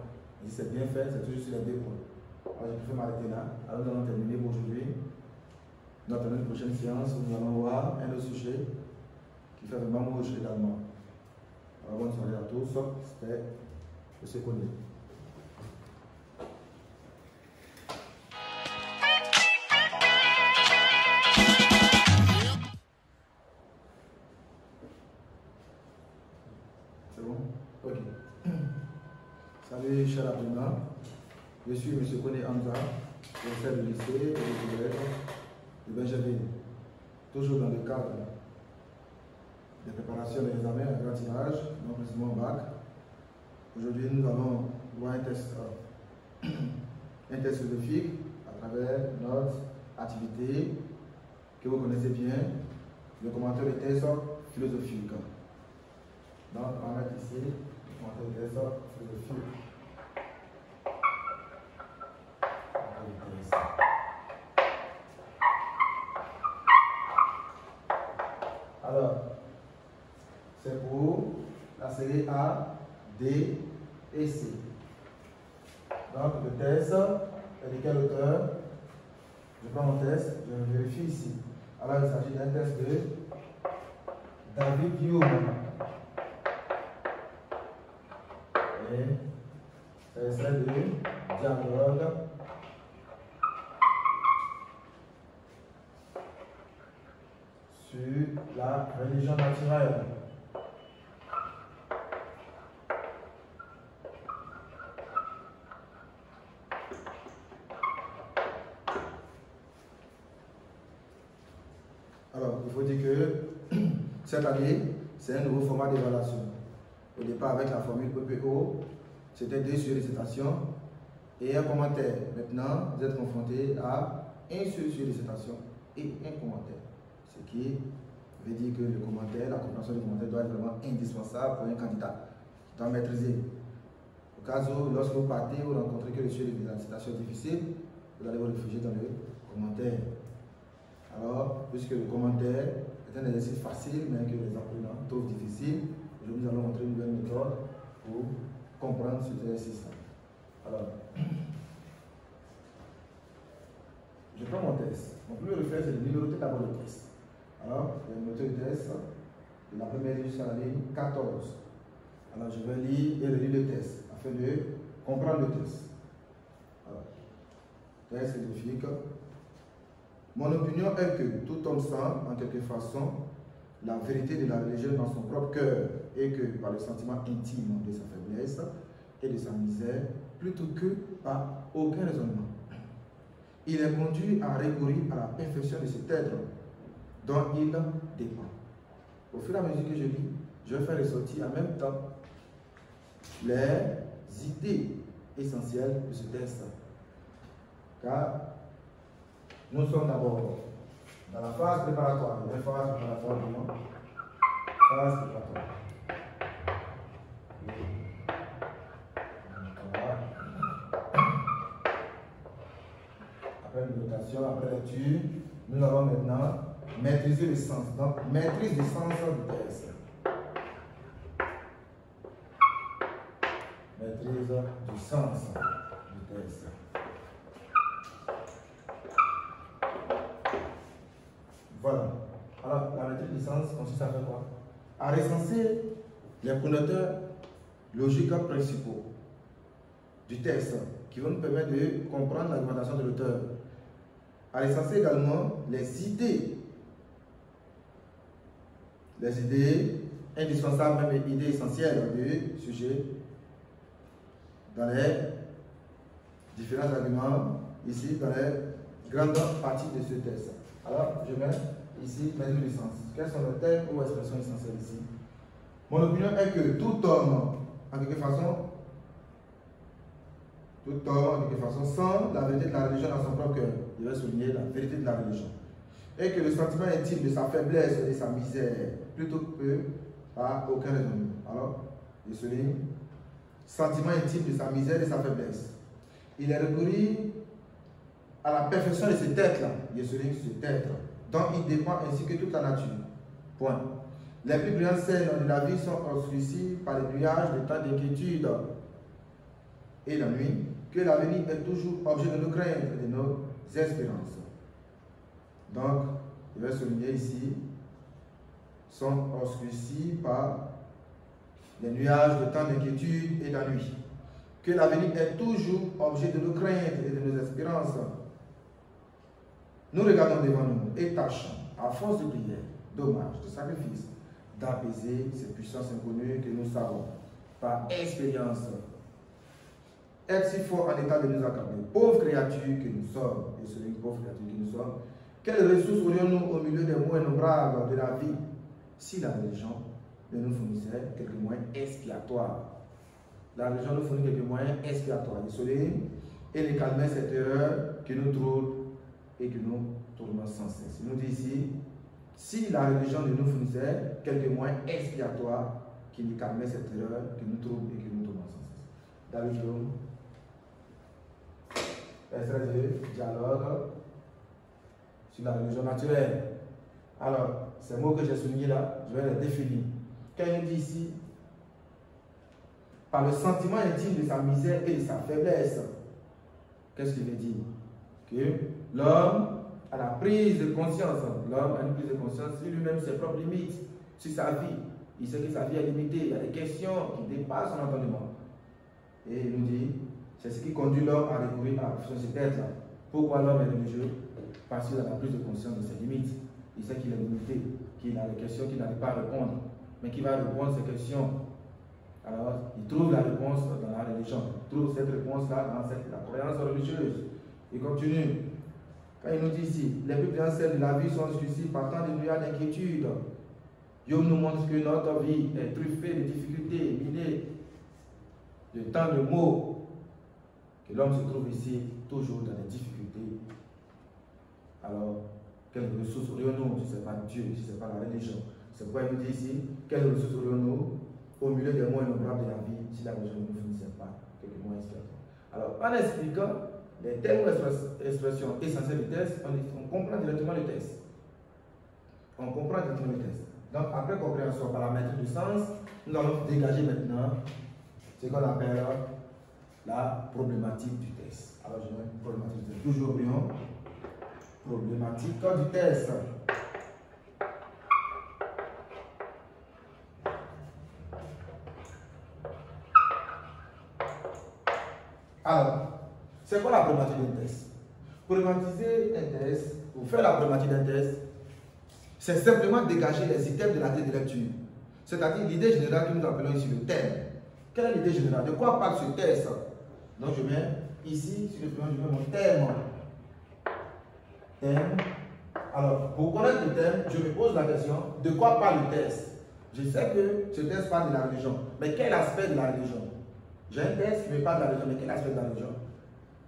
Et si c'est bien fait, c'est toujours sur les 2 points. Alors, je préfère m'arrêter là. Alors, nous allons terminer pour aujourd'hui. Notre prochaine séance, nous allons voir un autre sujet qui fait vraiment rouge également. Alors, bonne soirée à tous. C'était le secondaire. Ok. Salut, cher apprenant. Je suis M. Kone Hamza, professeur de lycée et de collège de Benjamin. Toujours dans le cadre des préparations des examens à grand tirage, non précisément bac. Aujourd'hui, nous allons voir un test philosophique à travers notre activité que vous connaissez bien, le commentaire de test philosophique. Donc, on va mettre ici le commentaire de test philosophique. Alors, c'est pour la série A, D et C. Donc, le test est de quel auteur? Je prends mon test, je vérifie ici. Alors, il s'agit d'un test de David Hume. Et c'est de dialogue sur la religion naturelle. Alors, il faut dire que cette année, c'est un nouveau format d'évaluation. Au départ, avec la formule PPO, c'était 2 sujets de dissertation et un commentaire. Maintenant, vous êtes confronté à un seul sujet de dissertation et un commentaire. Ce qui veut dire que le commentaire, la compréhension du commentaire doit être vraiment indispensable pour un candidat qui doit maîtriser. Au cas où, lorsque vous partez, vous rencontrez que le sujet de la dissertation est difficile, vous allez vous réfugier dans le commentaire. Alors, puisque le commentaire est un exercice facile, mais que les apprenants trouvent difficile, aujourd'hui nous allons montrer une nouvelle méthode pour comprendre cet exercice. Alors, je prends mon test. Mon premier réflexe, c'est de numéroter d'abord le test. Alors, je vais numéroter le test de la première ligne sur la ligne 14. Alors, je vais lire et relire le test afin de comprendre le test. Alors, test philosophique. Mon opinion est que tout homme sent, en quelque façon, la vérité de la religion dans son propre cœur et que par le sentiment intime de sa faiblesse et de sa misère, plutôt que par aucun raisonnement. Il est conduit à recourir à la perfection de cet être dont il dépend. Au fur et à mesure que je lis, je vais faire ressortir en même temps les idées essentielles de ce test. Car nous sommes d'abord dans la phase préparatoire. La phase préparatoire, non? Phase préparatoire. Après notation, après lecture, nous allons maintenant maîtriser le sens. Donc, maîtrise du sens du test. Maîtrise du sens du test. Voilà. Alors, la maîtrise du sens consiste à faire quoi? À recenser les connoteurs logiques principaux du texte qui vont nous permettre de comprendre l'argumentation de l'auteur. À l'essentiel également, les idées indispensables, même idées essentielles du sujet dans les différents arguments, ici dans les grandes parties de ce texte. Alors, je mets ici mes licences. Quels sont les termes ou expressions essentielles ici? Mon opinion est que tout homme, en quelque façon, sent la vérité de la religion dans son propre cœur. Je vais souligner la vérité de la religion. Et que le sentiment intime de sa faiblesse et de sa misère, plutôt que par aucun raisonnement. Alors, je souligne, sentiment intime de sa misère et de sa faiblesse. Il est recouru à la perfection de cet être-là, je souligne cet être, dont il dépend ainsi que toute la nature. Point. Les plus brillantes scènes de la vie sont obscurcies par les nuages de temps d'inquiétude et la nuit, que l'avenir est toujours objet de nos craintes et de nos espérances. Donc, je vais souligner ici, sont obscurcis par les nuages de temps d'inquiétude et la nuit, que l'avenir est toujours objet de nos craintes et de nos espérances. Nous regardons devant nous et tâchons, à force de prière, d'hommage, de sacrifice, d'apaiser ces puissances inconnues que nous savons par expérience. Être si fort en état de nous accabler, pauvres créatures que nous sommes, et celui pauvres créatures que nous sommes, quelles ressources aurions-nous au milieu des mots innombrables de la vie si la religion ne nous fournissait quelques moyens expiatoires? La religion nous fournit quelques moyens expiatoires, et les calmer cette erreur qui nous trouble et que nous tournons sans cesse. Il nous dit ici, si la religion ne nous fournissait quelques moyens expiatoires qui nous calmaient cette erreur qui nous trouble et que nous tournons sans cesse. David Hume, extrait de dialogue sur la religion naturelle. Alors, ces mots que j'ai soulignés là, je vais les définir. Quand il nous dit ici, par le sentiment intime de sa misère et de sa faiblesse, qu'est-ce qu'il veut dire? Que l'homme a la prise de conscience, l'homme a une prise de conscience sur lui-même, ses propres limites, sur sa vie. Il sait que sa vie est limitée, il y a des questions qui dépassent son entendement. Et il nous dit, c'est ce qui conduit l'homme à recourir à cet être-là. Pourquoi l'homme est religieux? Parce qu'il a la prise de conscience de ses limites. Il sait qu'il est limité, qu'il a des questions qu'il n'arrive pas à répondre, mais qu'il va répondre à ces questions. Alors, il trouve la réponse dans la religion. Il trouve cette réponse-là dans la croyance religieuse. Il continue. Quand il nous dit ici, les plus grandes scènes de la vie sont jusqu'ici par tant de nuages d'inquiétude. Dieu nous montre que notre vie est truffée de difficultés, minée de tant de maux, que l'homme se trouve ici toujours dans des difficultés. Alors, quelles ressources aurions-nous si ce n'est pas Dieu, si ce n'est pas la religion? C'est pourquoi il nous dit ici, quelles ressources aurions-nous au milieu des mots innombrables de la vie si la religion ne nous fournissait pas quelques mots expiatoires? Alors, en expliquant les termes ou expressions essentielles du texte, on comprend directement le texte. On comprend directement le texte. Donc, après compréhension par la maîtrise du sens, nous allons dégager maintenant ce qu'on appelle la problématique du texte. Alors, je mets problématique du texte. Toujours bien. Problématique du texte. Alors, c'est quoi la problématique d'un test? Problématiser un test, ou faire la problématique d'un test, c'est simplement dégager les items de la grille de lecture. C'est-à-dire l'idée générale que nous appelons ici le thème. Quelle est l'idée générale? De quoi parle ce test? Donc je mets ici, sur le plan, je mets mon thème. Thème. Alors, pour connaître le thème, je me pose la question, de quoi parle le test? Je sais que ce test parle de la religion, mais quel aspect de la religion? J'ai un test qui me parle de la religion, mais quel aspect de la religion?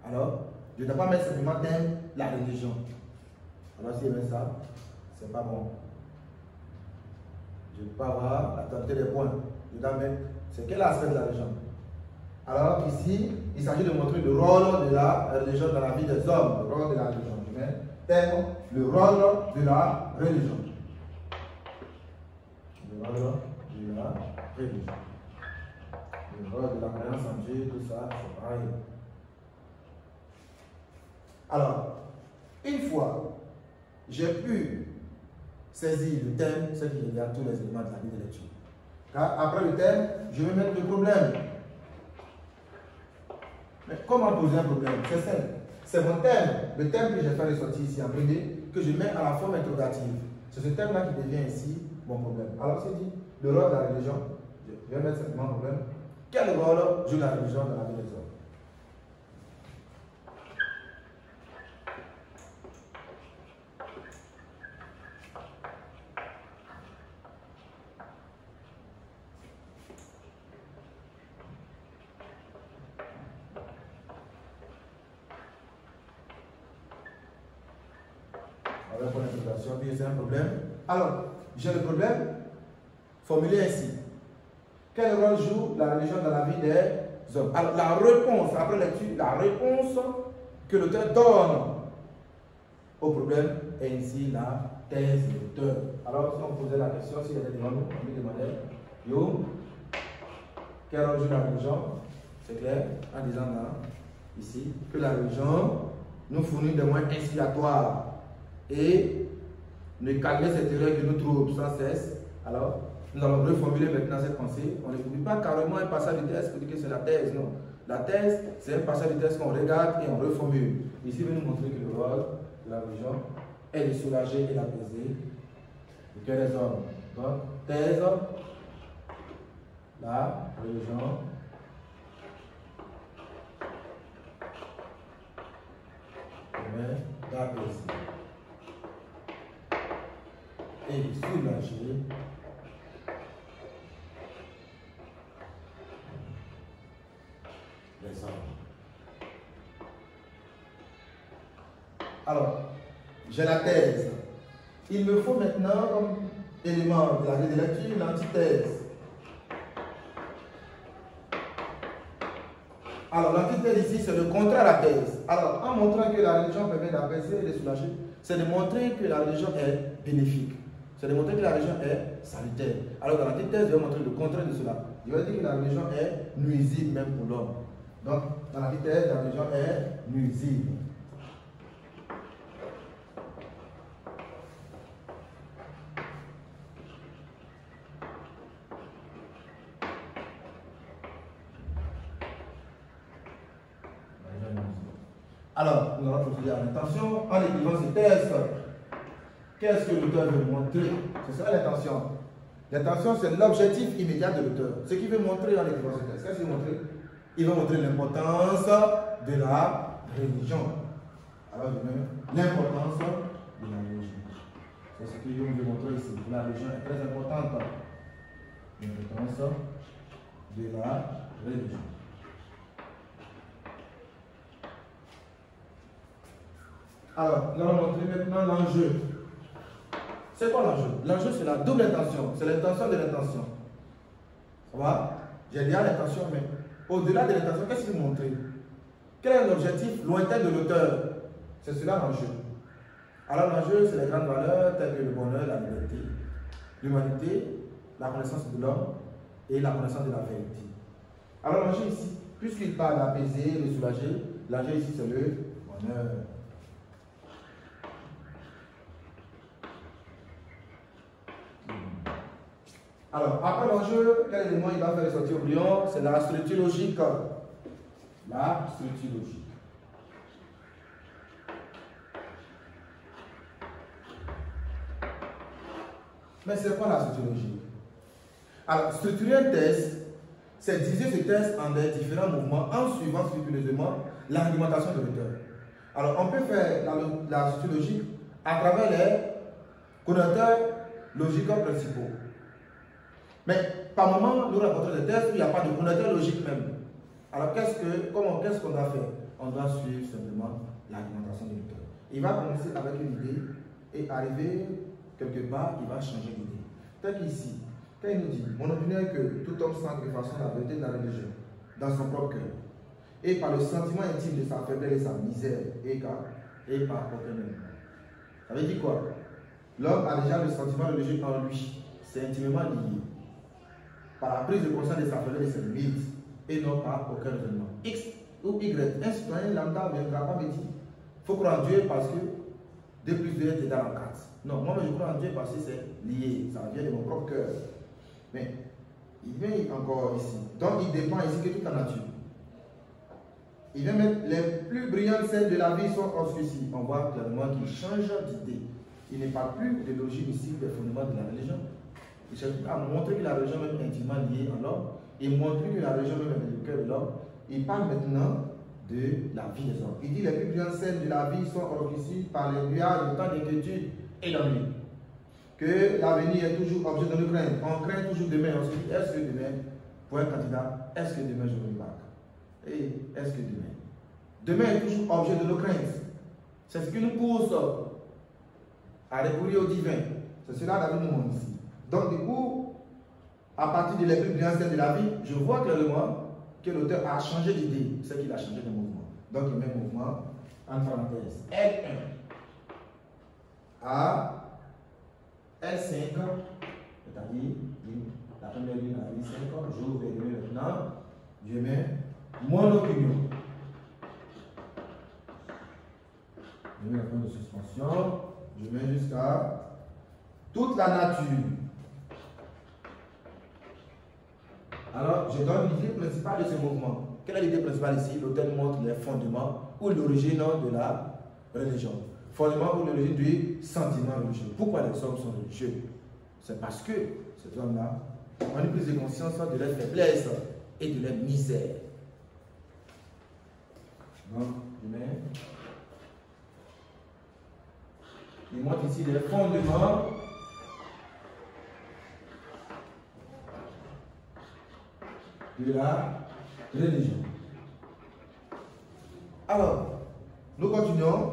Alors, je ne dois pas mettre simplement thème la religion. Alors, si je mets ça, c'est pas bon. Je ne peux pas avoir la totalité des points. Je dois mettre, c'est quel aspect de la religion? Alors, ici, il s'agit de montrer le rôle de la religion dans la vie des hommes. Le rôle de la religion. Je mets thème, le rôle de la religion. Le rôle de la religion. Le rôle de la croyance en Dieu, tout ça, c'est pareil. Alors, une fois j'ai pu saisir le thème, c'est qu'il y a tous les éléments de la vie de lecture. Car après le thème, je vais mettre le problème. Mais comment poser un problème? C'est simple. C'est mon thème, le thème que j'ai fait ressortir ici en BD, que je mets à la forme interrogative. C'est ce thème-là qui devient ici mon problème. Alors, c'est dit, le rôle de la religion, je vais mettre simplement problème. Quel rôle joue la religion dans la vie des hommes? Avec mon interrogation, puis c'est un problème. Alors, j'ai le problème formulé ainsi. Quel rôle joue la religion dans la vie des hommes? Alors, la réponse, après lecture, la réponse que l'auteur donne au problème est ainsi la thèse de l'auteur. Alors, si on posait la question, s'il y avait des gens, on lui demandait, yo, quel rôle joue la religion? C'est clair, en disant là, ici, que la religion nous fournit des moyens inspiratoires et ne calmer cette erreur qui nous trouble sans cesse. Alors, nous allons reformuler maintenant cette pensée. On ne publie pas carrément un passage de texte pour dire que c'est la thèse, non. La thèse, c'est un passage de texte qu'on regarde et on reformule. Ici, il veut nous montrer que le rôle de la religion est de soulager et d'apaiser le cœur des hommes. Donc, thèse, la religion permet d'apaiser et de soulager les hommes. Alors, j'ai la thèse. Il me faut maintenant comme élément de la grille de lecture l'antithèse. Alors, l'antithèse ici, c'est le contraire à la thèse. Alors, en montrant que la religion permet d'apaiser et de soulager, c'est de montrer que la religion est bénéfique. C'est de montrer que la religion est salutaire. Alors, dans l'antithèse, je vais montrer le contraire de cela. Je vais dire que la religion est nuisible même pour l'homme. Donc, dans l'antithèse, la religion est nuisible. Alors, nous allons procéder à l'intention en écrivant ce texte. Qu'est-ce que l'auteur veut montrer? C'est ça l'intention. L'intention, c'est l'objectif immédiat de l'auteur. Ce qu'il veut montrer en écrivant ce texte. Qu'est-ce qu'il veut montrer? Il veut montrer l'importance de la religion. Alors, je mets l'importance de la religion. C'est ce qu'il veut montrer ici. La religion est très importante. L'importance de la religion. Alors, nous allons montrer maintenant l'enjeu. C'est quoi l'enjeu? L'enjeu, c'est la double intention. C'est l'intention de l'intention. Ça va? J'ai déjà l'intention, mais au-delà de l'intention, qu'est-ce qu'il veut montrer? Quel est l'objectif lointain de l'auteur? C'est cela l'enjeu. Alors, l'enjeu, c'est les grandes valeurs telles que le bonheur, la liberté, l'humanité, la connaissance de l'homme et la connaissance de la vérité. Alors, l'enjeu ici, puisqu'il parle d'apaiser, de soulager, l'enjeu ici, c'est le bonheur. Alors, après l'enjeu, quel élément il va faire ressortir au lion? C'est la structure logique. La structure logique. Mais c'est quoi la structure logique? Alors, structurer un test, c'est diviser ce test en des différents mouvements en suivant scrupuleusement l'argumentation de l'auteur. Alors, on peut faire la structure logique à travers les connoteurs logiques principaux. Mais par moment, nous rapportons des tests où il n'y a pas de connotateur logique même. Alors qu'est-ce qu'on doit faire? On doit suivre simplement l'argumentation de l'auteur. Il va commencer avec une idée et arriver quelque part, il va changer d'idée. Tel qu'ici, quand il nous dit, mon opinion est que tout homme sent de façon la vérité de la religion dans son propre cœur, et par le sentiment intime de sa faiblesse et sa misère, et par aucun homme. Ça veut dire quoi? L'homme a déjà le sentiment religieux en lui. C'est intimement lié. Par la prise de conscience de sa faiblesse et ses limites, et non par aucun événement. X ou Y, un citoyen lambda ne viendra pas me dire, il faut croire en Dieu parce que 2 plus 2 est égal à 4. Non, moi je crois en Dieu parce que c'est lié, ça vient de mon propre cœur. Mais il vient encore ici. Donc il dépend ici que toute la nature. Il vient mettre les plus brillantes scènes de la vie sont obscurcies. On voit clairement qu'il change d'idée. Il ne parle plus de l'origine mystique des fondements de la religion. Il cherche à montrer que la religion même est intimement liée à l'homme et montrer que la religion même est dans le cœur de l'homme. Il parle maintenant de la vie des hommes. Il dit les plus brillantes scènes de la vie sont obscurcies par les nuages, le temps d'inquiétude et l'ennui. Que l'avenir est toujours objet de nos craintes. On craint toujours demain. On se dit, est-ce que demain, pour un candidat, est-ce que demain je me bac? Et est-ce que demain? Demain est toujours objet de nos craintes. C'est ce qui nous pousse à recourir au divin. C'est cela la vie nous montre ici. Donc du coup, à partir de les plus brillantes scènes de la vie, je vois clairement que l'auteur a changé d'idée. C'est qu'il a changé de mouvement. Donc il met mouvement entre parenthèses. L1 à L5, c'est-à-dire la première ligne à L5, j'ouvre et je mets maintenant, je mets mon opinion. Je mets la point de suspension, je mets jusqu'à toute la nature. Alors, je donne l'idée principale de ce mouvement. Quelle est l'idée principale ici? L'auteur montre les fondements ou l'origine de la religion. Fondement ou l'origine du sentiment religieux. Pourquoi les hommes sont religieux? C'est parce que ces hommes-là ont une prise de conscience de leur faiblesse et de leur misère. Donc, je mets. Il montre ici les fondements de la religion. Alors, nous continuons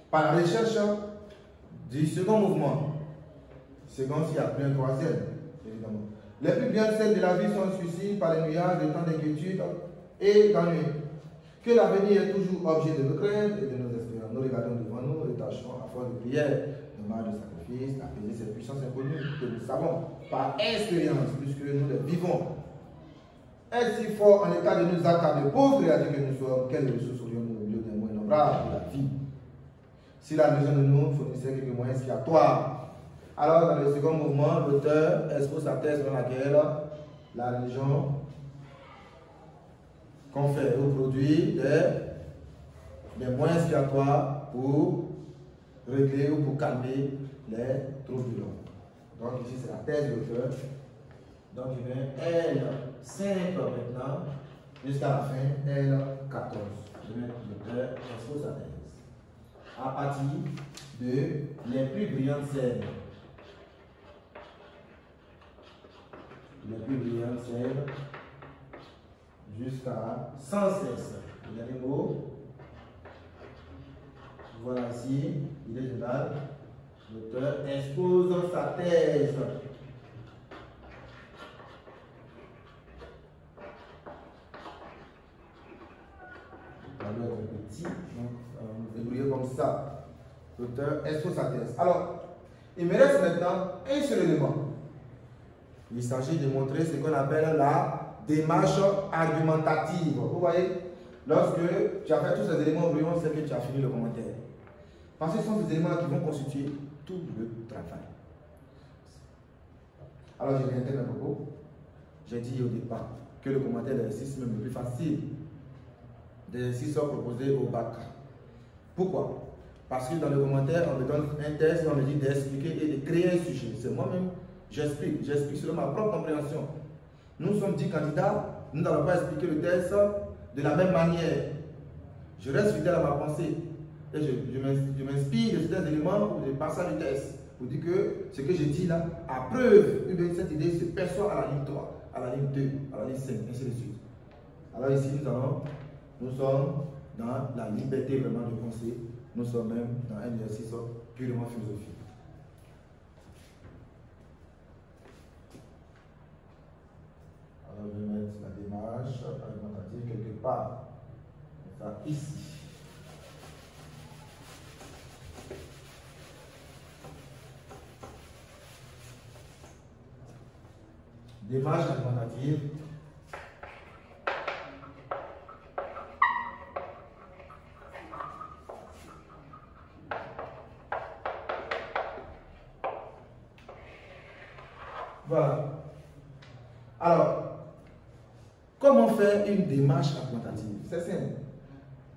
par la recherche du second mouvement. Second, s'il y a plus un troisième, évidemment. Les plus bien scènes de la vie sont suicides par les nuages, le temps d'inquiétude et d'ennui. Que l'avenir est toujours objet de nos craintes et de nos espérances. Nous regardons devant nous les tâcherons à force de prière, de marche de sacrifice, apaiser ces puissances inconnues que nous savons par expérience, puisque nous les vivons. Est-ce si fort en état de nous accabler, pauvres créatures que nous sommes, quelles ressources aurions-nous au milieu des moyens innombrables de la vie? Si la maison de nous fournissait quelques moyens expiatoires. Alors, dans le second mouvement, l'auteur expose sa thèse selon laquelle la religion confère ou produit des moyens expiatoires pour régler ou pour calmer les troubles de l'homme. Donc, ici, c'est la thèse de l'auteur. Donc, je mets L5 maintenant, jusqu'à la fin, L14. Je mets l'auteur expose sa thèse. À partir de les plus brillantes scènes. Les plus brillantes scènes jusqu'à sans cesse. Le dernier mot. Voilà ici, il est général. L'auteur expose sa thèse. Le tableau est petit, donc vous débrouillez comme ça. L'auteur expose sa thèse. Alors, il me reste maintenant un seul élément. Il s'agit de montrer ce qu'on appelle la démarche argumentative. Vous voyez, lorsque tu as fait tous ces éléments, c'est que tu as fini le commentaire. Parce que ce sont ces éléments qui vont constituer tout le travail. Alors, je réintègre un propos. J'ai dit au départ que le commentaire d'exercice est même le plus facile des exercices proposés au bac. Pourquoi? Parce que dans le commentaire, on me donne un texte, on me dit d'expliquer et de créer un sujet. C'est moi-même, j'explique selon ma propre compréhension. Nous sommes 10 candidats, nous n'allons pas expliquer le texte de la même manière. Je reste fidèle à ma pensée et je m'inspire de certains éléments ou des passages du texte pour dire que ce que je dis là, à preuve, cette idée se perçoit à la ligne 3, à la ligne 2, à la ligne 5, ainsi de suite. Alors ici, nous sommes dans la liberté vraiment de penser. Nous sommes même dans un exercice purement philosophique. Alors je vais mettre la démarche argumentative quelque part. Ça ici. Démarche argumentative. Voilà. Alors, comment faire une démarche argumentative? C'est simple.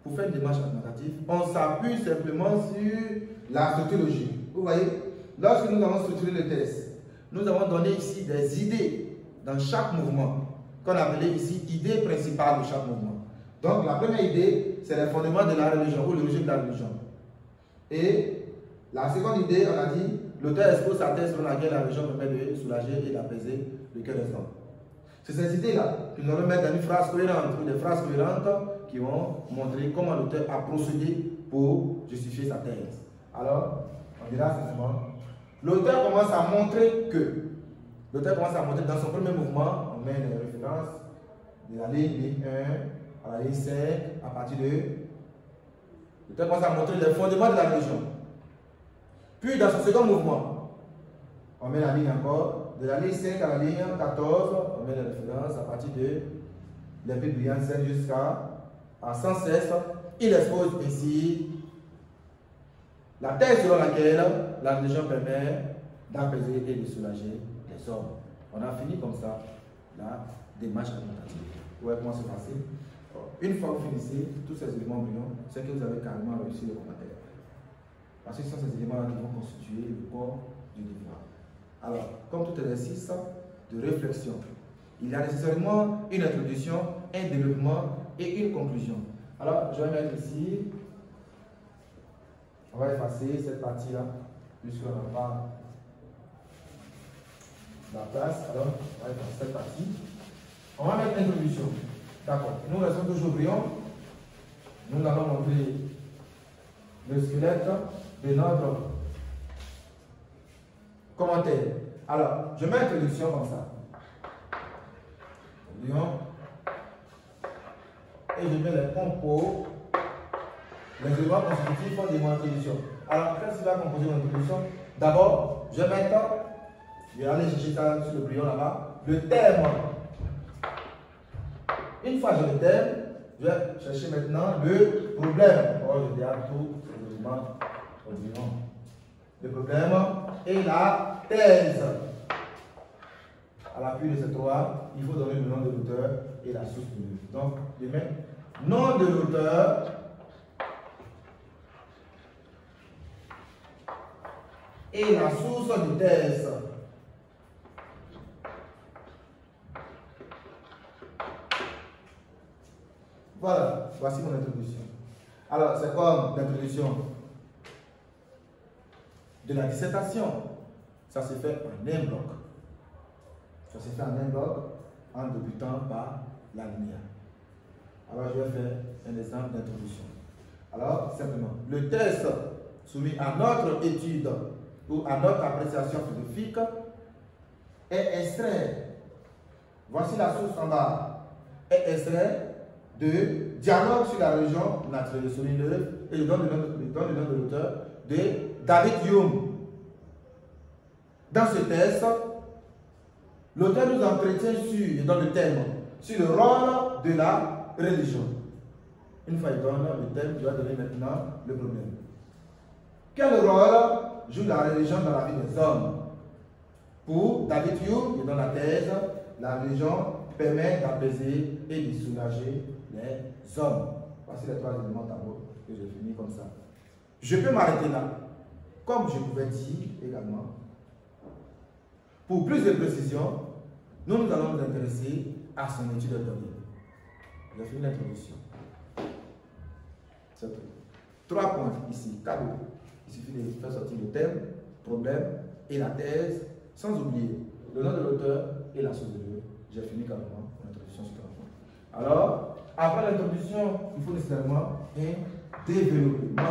Pour faire une démarche argumentative, on s'appuie simplement sur la structure logique. Vous voyez, lorsque nous avons structuré le test, nous avons donné ici des idées dans chaque mouvement, qu'on appelait ici idée principale de chaque mouvement. Donc la première idée, c'est les fondements de la religion ou l'origine de la religion. Et la seconde idée, on a dit, l'auteur expose sa thèse selon laquelle la religion permet de soulager et d'apaiser le cœur des hommes. C'est ces idées-là que nous allons mettre dans une phrase cohérente ou des phrases cohérentes qui vont montrer comment l'auteur a procédé pour justifier sa thèse. Alors, on dira simplement, l'auteur commence à montrer que, l'auteur commence à montrer dans son premier mouvement, on met les références de la ligne 1 à la ligne 5, à partir de, l'auteur commence à montrer les fondements de la religion. Puis dans son second mouvement, on met la ligne encore, de la ligne 5 à la ligne 14, on met les références à partir de l'épée brillante 5 jusqu'à 116. Il expose ici la thèse selon laquelle la religion permet d'apaiser et de soulager les hommes. On a fini comme ça la démarche argumentative. Vous voyez comment c'est facile. Une fois que vous finissez tous ces éléments brillants, c'est que vous avez carrément réussi le commentaire. Parce que ce sont ces éléments-là qui vont constituer le corps du devoir. Alors, comme tout exercice de réflexion, il y a nécessairement une introduction, un développement et une conclusion. Alors, je vais mettre ici, on va effacer cette partie-là, puisqu'on n'a pas la place. Alors, on va effacer cette partie. On va mettre introduction. D'accord. Nous restons toujours brillants. Nous allons montrer le squelette de notre commentaire. Alors, je mets introduction comme ça. Et je mets les compos, les éléments constitutifs de mon introduction. Alors, qu'est-ce qui va composer mon introduction? D'abord, je vais mettre, je vais aller chercher ça sur le brouillon là-bas, le thème. Une fois que j'ai le thème, je vais chercher maintenant le problème. Oh, je dis à tous les éléments au brouillon. Le problème et la thèse. À l'appui de ces trois, il faut donner le nom de l'auteur et la source de l'œuvre. Donc, je mets nom de l'auteur et la source de thèse. Voilà, voici mon introduction. Alors, c'est comme l'introduction de la dissertation. Ça se fait en un bloc. Ça se fait en un bloc en débutant par la lumière. Alors, je vais faire un exemple d'introduction. Alors, simplement, le test soumis à notre étude ou à notre appréciation philosophique est extrait. Voici la source en bas. Est extrait de Dialogue sur la religion naturelle de Soline et je donne le nom de l'auteur de David Hume. Dans ce test, l'auteur nous entretient sur, dans le thème, sur le rôle de la religion. Une fois qu'il donne le thème, je vais donner maintenant le problème. Quel rôle joue la religion dans la vie des hommes? Pour David Hume, et dans la thèse, la religion permet d'apaiser et de soulager les hommes. Voici les trois éléments tableau que j'ai fini comme ça. Je peux m'arrêter là. Comme je pouvais dire également, pour plus de précision, nous allons nous intéresser à son étude de données. J'ai fini l'introduction. C'est tout. 3 points ici, cadeau. Il suffit de faire sortir le thème, problème et la thèse, sans oublier le nom de l'auteur et la source de l'œuvre. J'ai fini carrément l'introduction sur 3 points. Alors, après l'introduction, il faut nécessairement un développement.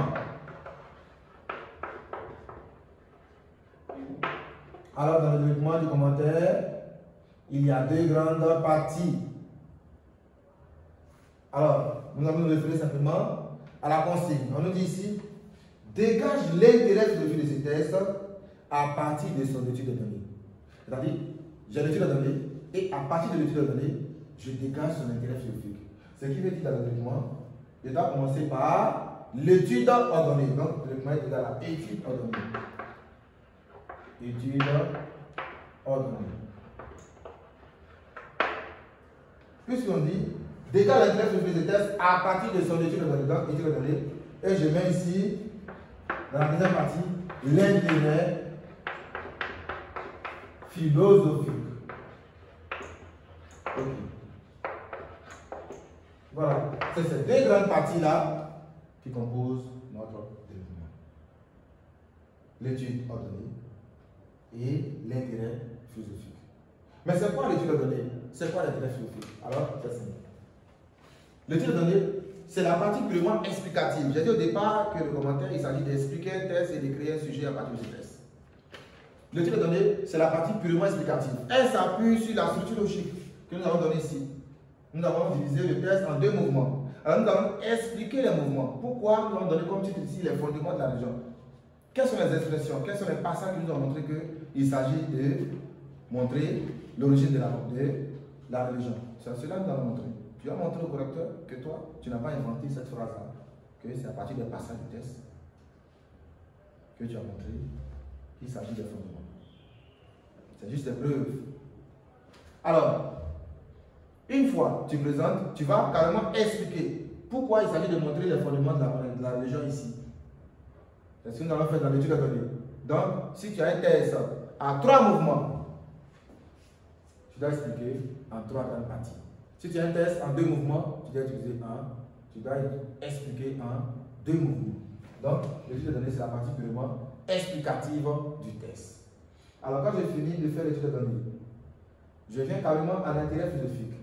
Alors, dans le développement du commentaire, il y a 2 grandes parties. Alors, nous allons nous référer simplement à la consigne. On nous dit ici, dégage l'intérêt philosophique de ce test à partir de son étude de données. C'est-à-dire, j'ai l'étude de données et à partir de l'étude de données, je dégage son intérêt philosophique. Ce qui veut dire dans le document, je dois commencer par l'étude ordonnée. Donc, le document est égal à étude ordonnée. Étude ordonnée. Puisqu'on dit déclare l'intérêt philosophique des tests à partir de son étude de données. Et je mets ici, dans la deuxième partie, l'intérêt philosophique. Ok. Voilà. C'est ces deux grandes parties-là qui composent notre développement. L'étude ordonnée et l'intérêt philosophique. Mais c'est quoi l'étude ordonnée? C'est quoi l'intérêt philosophique? Alors, c'est simple. L'étude ordonnée, c'est la partie purement explicative. J'ai dit au départ que le commentaire, il s'agit d'expliquer un test et de créer un sujet à partir de ce test. L'étude ordonnée, c'est la partie purement explicative. Elle s'appuie sur la structure logique que nous avons donnée ici. Nous avons divisé le test en deux mouvements. Alors nous avons expliqué les mouvements. Pourquoi nous avons donné comme titre ici les fondements de la religion? Quelles sont les expressions? Quels sont les passages qui nous ont montré qu'il s'agit de montrer l'origine de la religion? C'est cela que nous avons montré. Tu as montré au correcteur que toi, tu n'as pas inventé cette phrase-là, que c'est à partir des passages du test que tu as montré qu'il s'agit des fondements. C'est juste des preuves. Alors, une fois tu présentes, tu vas carrément expliquer pourquoi il s'agit de montrer les fondements de la religion ici. C'est ce que nous allons faire dans l'étude ordonnée. Donc, si tu as un test à 3 mouvements, tu dois expliquer en 3 grandes parties. Si tu as un test en 2 mouvements, tu dois utiliser tu dois expliquer en 2 mouvements. Donc, l'étude ordonnée, c'est la partie purement explicative du test. Alors, quand j'ai fini de faire l'étude ordonnée, je viens carrément à l'intérêt philosophique.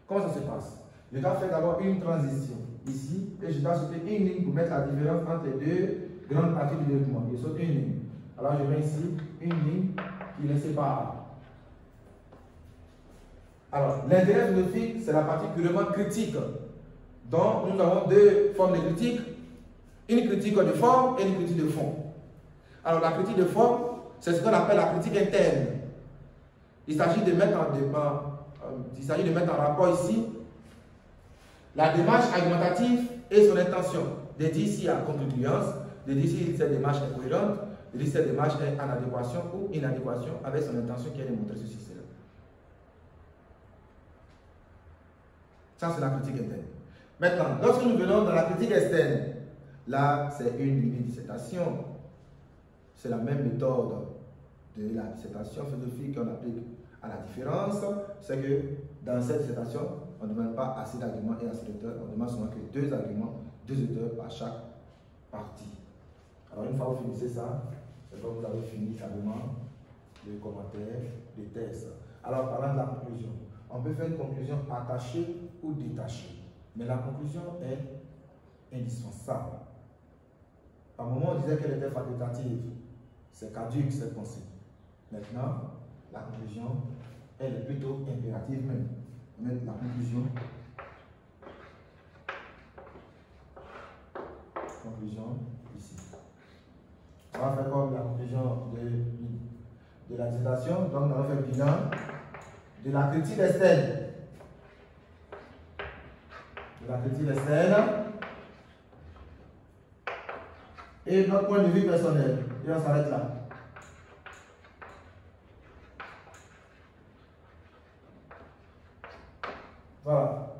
Comment ça se passe? Je dois faire d'abord une transition ici et je dois sauter une ligne pour mettre la différence entre les deux grandes parties du développement. Je saute une ligne. Alors, je mets ici une ligne qui les sépare. Alors, l'intérêt philosophique, c'est la partie purement critique. Donc, nous avons 2 formes de critique. Une critique de forme et une critique de fond. Alors, la critique de forme, c'est ce qu'on appelle la critique interne. Il s'agit de mettre en rapport ici la démarche argumentative et son intention. De dire si il y a concluence, de dire si cette démarche est cohérente, de dire si cette démarche est en adéquation ou inadéquation avec son intention qui est de montrer ceci, cela. Ça, c'est la critique interne. Maintenant, lorsque nous venons dans la critique externe, là, c'est une mini-dissertation. C'est la même méthode de la dissertation philosophique qu'on applique à la différence. C'est que dans cette dissertation, on ne demande pas assez d'arguments et assez d'auteurs. On demande seulement que 2 arguments, 2 auteurs à chaque partie. Alors, une fois que vous finissez ça, c'est comme vous avez fini carrément le commentaire, les tests. Alors, parlant de la conclusion, on peut faire une conclusion attachée ou détachée. Mais la conclusion est indispensable. À un moment, on disait qu'elle était facultative. C'est caduque cette pensée. Maintenant, la conclusion, elle est plutôt impérative même. Mais la conclusion ici. On va faire comme la conclusion de la dissertation. Donc, on va faire le bilan de la critique externe. De la critique externe. Et notre point de vue personnel. Et on s'arrête là. Voilà.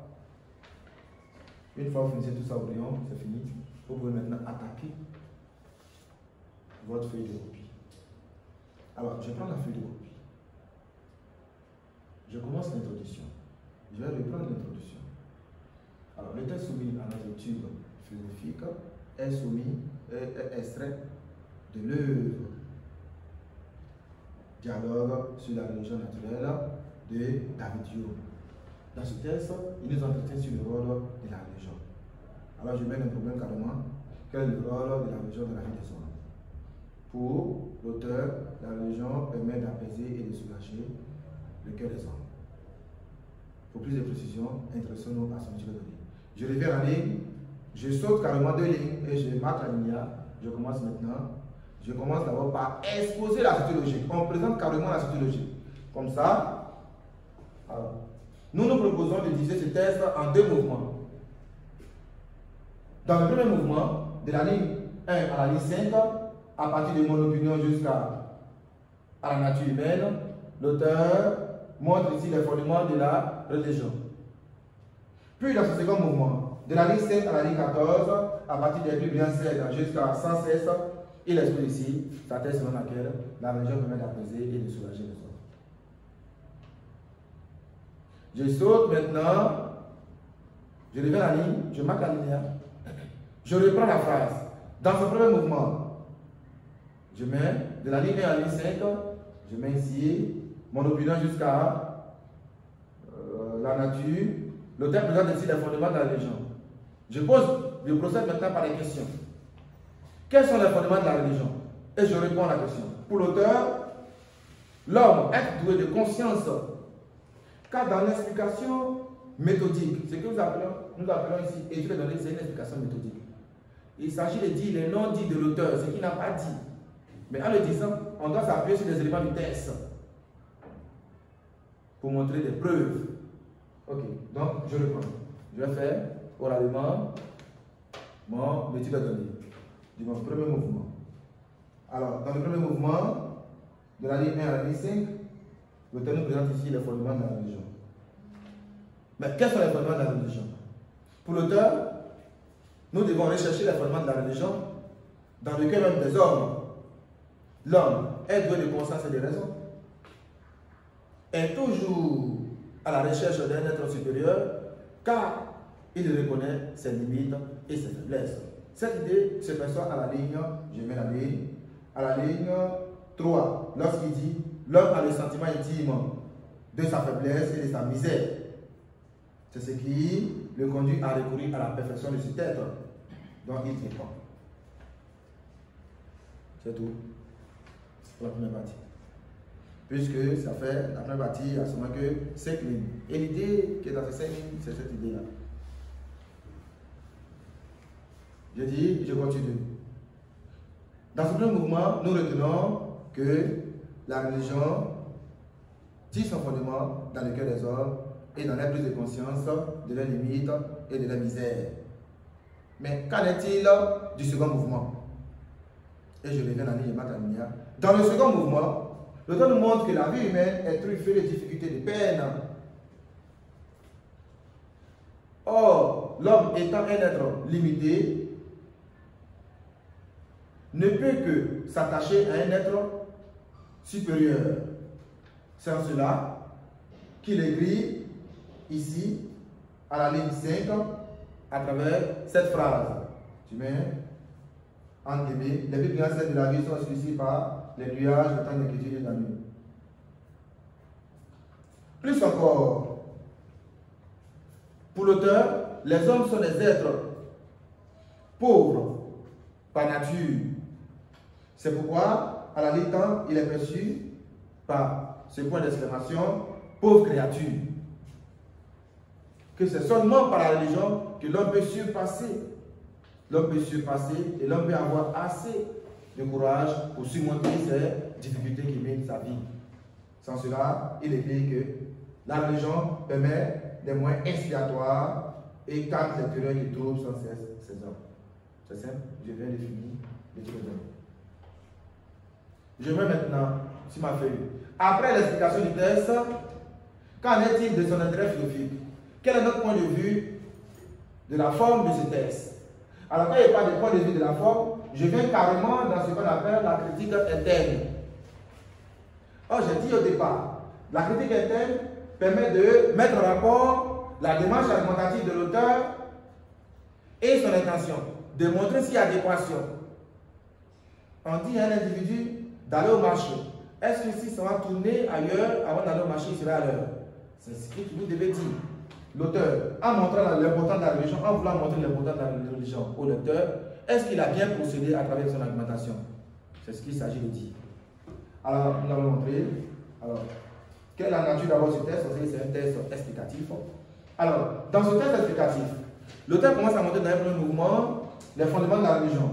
Une fois que vous finissez tout ça au rayon, c'est fini. Vous pouvez maintenant attaquer votre feuille de copie. Alors, je prends la feuille de copie. Je commence l'introduction. Je vais reprendre l'introduction. Alors, le texte soumis à notre étude philosophique est extrait de l'œuvre Dialogue sur la religion naturelle de David Hume. Dans ce texte, il nous entretient sur le rôle de la religion. Alors, je mets un problème carrément. Quel est le rôle de la religion dans la vie des hommes? Pour l'auteur, la religion permet d'apaiser et de soulager le cœur des hommes. Pour plus de précision, intéressons-nous à son étude de ligne. Je reviens à la ligne, je saute carrément 2 lignes et je marque la ligne là. Je commence maintenant. Je commence d'abord par exposer la structure logique. On présente carrément la structure logique. Comme ça, alors, nous nous proposons de diviser ce test en 2 mouvements. Dans le premier mouvement, de la ligne 1 à la ligne 5, à partir de mon opinion jusqu'à la nature humaine, l'auteur montre ici les fondements de la religion. Puis dans ce second mouvement, de la ligne 7 à la ligne 14, à partir des plus brillants 7 jusqu'à 116, il explique ici sa thèse selon laquelle la religion permet d'apaiser et de soulager les hommes. Je saute maintenant, je reviens à la ligne, je marque la ligne, je reprends la phrase. Dans ce premier mouvement, je mets de la ligne 1 à la ligne 5, je mets ici mon opinion jusqu'à la nature. L'auteur présente ici les fondements de la religion. Je procède maintenant par les questions. Quels sont les fondements de la religion? Et je réponds à la question. Pour l'auteur, l'homme est doué de conscience, car dans l'explication méthodique, ce que nous appelons ici étude de données, c'est une explication méthodique. Il s'agit de dire les non-dits de l'auteur, ce qu'il n'a pas dit. Mais en le disant, on doit s'appuyer sur les éléments du texte pour montrer des preuves. Ok, donc je reprends. Je vais faire oralement mon étude de données du premier mouvement. Alors, dans le premier mouvement, de la ligne 1 à la ligne 5, l'auteur nous présente ici les fondements de la religion. Mais quels sont les fondements de la religion? Pour l'auteur, nous devons rechercher les fondements de la religion dans le cœur même des hommes. L'homme est doué de conscience et de raison, est toujours à la recherche d'un être supérieur, car il reconnaît ses limites et ses faiblesses. Cette idée se perçoit à la ligne, je mets la ligne, à la ligne 3, lorsqu'il dit l'homme a le sentiment intime de sa faiblesse et de sa misère. C'est ce qui le conduit à recourir à la perfection de cet être dont il dépend. C'est tout pour la première partie. Puisque ça fait la première partie à ce moment que 5 lignes. Et l'idée qui est dans ces 5 lignes, c'est cette idée-là. Je dis, je continue. Dans ce premier mouvement, nous retenons que la religion tire son fondement dans le cœur des hommes et dans la prise de conscience de leurs limites et de leur misère. Mais qu'en est-il du second mouvement? Et je reviens à la ligne Macamia. Dans le second mouvement, l'auteur nous montre que la vie humaine est truffée de difficultés, de peines. Or, l'homme étant un être limité, ne peut que s'attacher à un être supérieur. C'est en cela qu'il écrit ici, à la ligne 5, à travers cette phrase. Tu mets en guillemets, les plus grands de la vie sont assujettis par les nuages, le temps d'inquiétude et de la nuit. Plus encore, pour l'auteur, les hommes sont des êtres pauvres par nature. C'est pourquoi, à la ligne 1, il est perçu par ce point d'exclamation, pauvre créature. Que c'est seulement par la religion que l'homme peut surpasser. L'homme peut surpasser et l'homme peut avoir assez de courage pour surmonter ces difficultés qui minent sa vie. Sans cela, il écrit que la religion permet des moyens expiatoires et calme les terreurs qui troublent sans cesse ces hommes. C'est simple, je viens de finir l'étude de données. Je vais maintenant sur ma feuille. Après l'explication du texte, qu'en est-il de son intérêt philosophique? Quel est notre point de vue de la forme de ce texte? Alors quand il parle du point de vue de la forme, je viens carrément dans ce qu'on appelle la critique interne. Or, j'ai dit au départ, la critique interne permet de mettre en rapport la démarche argumentative de l'auteur et son intention, de montrer s'il y a adéquation. On dit à un individu d'aller au marché. Est-ce que si ça va tourner ailleurs avant d'aller au marché, il sera à l'heure? C'est ce que vous devez dire. L'auteur, en montrant l'importance de la religion, en voulant montrer l'importance de la religion au lecteur, est-ce qu'il a bien procédé à travers son argumentation? C'est ce qu'il s'agit de dire. Alors, nous allons montrer. Alors, quelle est la nature d'abord de ce texte? C'est un texte explicatif. Alors, dans ce texte explicatif, l'auteur commence à montrer dans un premier mouvement les fondements de la religion.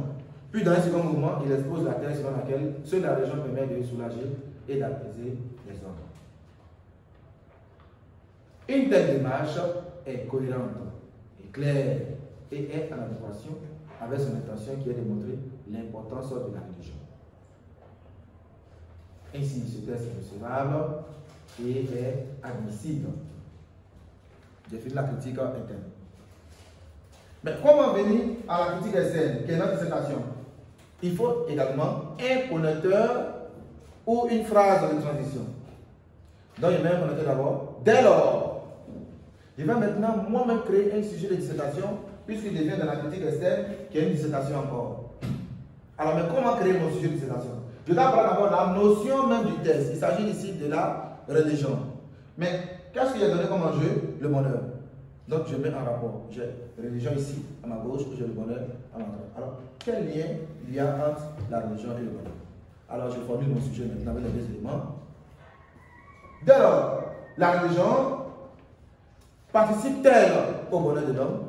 Puis, dans un second mouvement, il expose la thèse selon laquelle seule la religion permet de soulager et d'apaiser les hommes. Une telle démarche est cohérente, est claire et est en adéquation avec son intention qui est de montrer l'importance de la religion. Ainsi, ce texte est recevable et est admissible. J'ai fini la critique interne. Mais comment venir à la critique externe, qui est notre dissertation? Il faut également un connecteur ou une phrase de transition. Donc, je mets un connecteur d'abord. Dès lors, je vais maintenant moi-même créer un sujet de dissertation, puisqu'il devient dans la critique externe, qui est une dissertation encore. Alors, mais comment créer mon sujet de dissertation? Je dois prendre d'abord la notion même du texte. Il s'agit ici de la religion. Mais qu'est-ce qu'il y a donné comme enjeu? Le bonheur. Donc, je mets un rapport. J'ai religion ici, à ma gauche, j'ai le bonheur à ma droite. Alors, quel lien il y a entre la religion et le bonheur? Alors, je formule mon sujet maintenant avec les deux éléments. Dès lors, la religion participe-t-elle au bonheur de l'homme?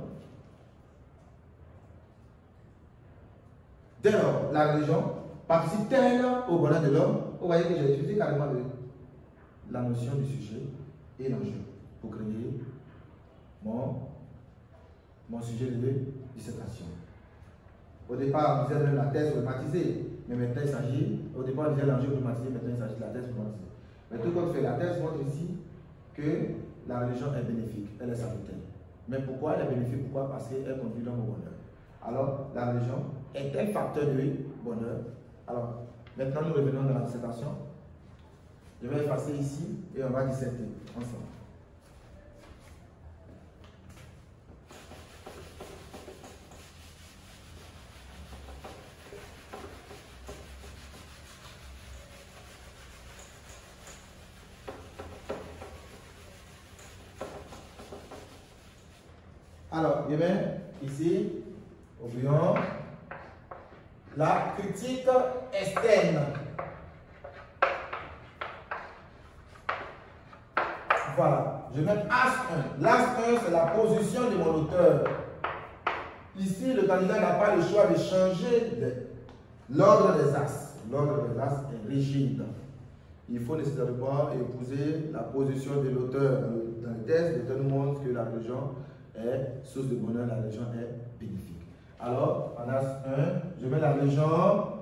Dès lors, la religion participe-t-elle au bonheur de l'homme? Vous voyez que j'ai utilisé carrément la notion du sujet et l'enjeu pour créer mon sujet de dissertation. Au départ, on disait la thèse problématisée, mais maintenant il s'agit, au départ on disait l'enjeu problématisé, maintenant il s'agit de la thèse problématisée. Mais tout compte fait, la thèse montre ici que la religion est bénéfique, elle est salutaire. Mais pourquoi elle est bénéfique? Pourquoi? Parce qu'elle conduit l'homme au bonheur. Alors, la religion est un facteur de bonheur. Alors, maintenant nous revenons dans la dissertation. Je vais effacer ici et on va disserter ensemble. Alors, je mets ici, oublions, la critique externe. Voilà, je mets H1. L'H1, c'est la position de mon auteur. Ici, le candidat n'a pas le choix de changer l'ordre des axes. L'ordre des axes est rigide. Il faut nécessairement épouser la position de l'auteur. Dans le texte, l'auteur nous montre que la religion est source de bonheur, la religion est bénéfique. Alors, en H1, je mets la religion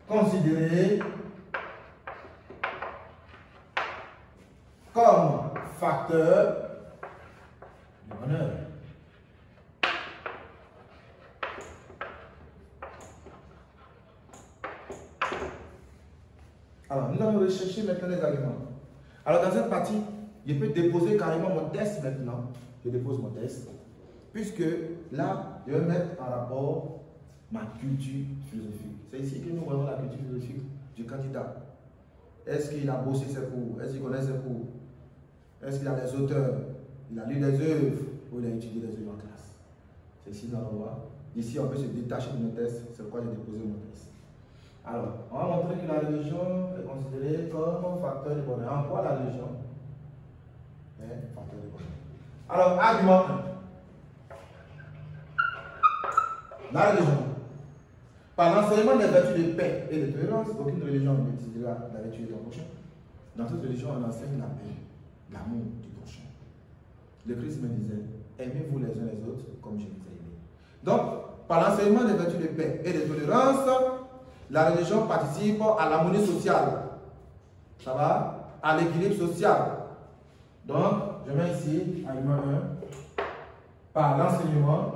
considérée comme facteur du bonheur. Alors, nous allons rechercher maintenant les arguments. Alors, dans cette partie, je peux déposer carrément mon test maintenant. Je dépose mon test. Puisque là, je vais mettre en rapport ma culture philosophique. C'est ici que nous voyons la culture philosophique du candidat. Est-ce qu'il a bossé ses cours? Est-ce qu'il connaît ses cours? Est-ce qu'il a des auteurs? Il a lu des œuvres ou il a étudié des œuvres en classe? C'est ici que nous allons voir. Ici, on peut se détacher de nos tests. C'est pourquoi j'ai déposé mon test. Alors, on va montrer que la religion est considérée comme facteur de bonheur. En quoi la religion est facteur de bonheur? Alors, argument 1. La religion. Par l'enseignement des vertus de paix et de tolérance, aucune religion ne décidera la vertu de ton prochain. Dans toute religion, on enseigne la paix, l'amour du prochain. Le Christ me disait, aimez-vous les uns les autres comme je vous ai aimé. Donc, par l'enseignement des vertus de paix et de tolérance, la religion participe à l'harmonie sociale. Ça va? À l'équilibre social. Donc, je mets ici, argument 1, par l'enseignement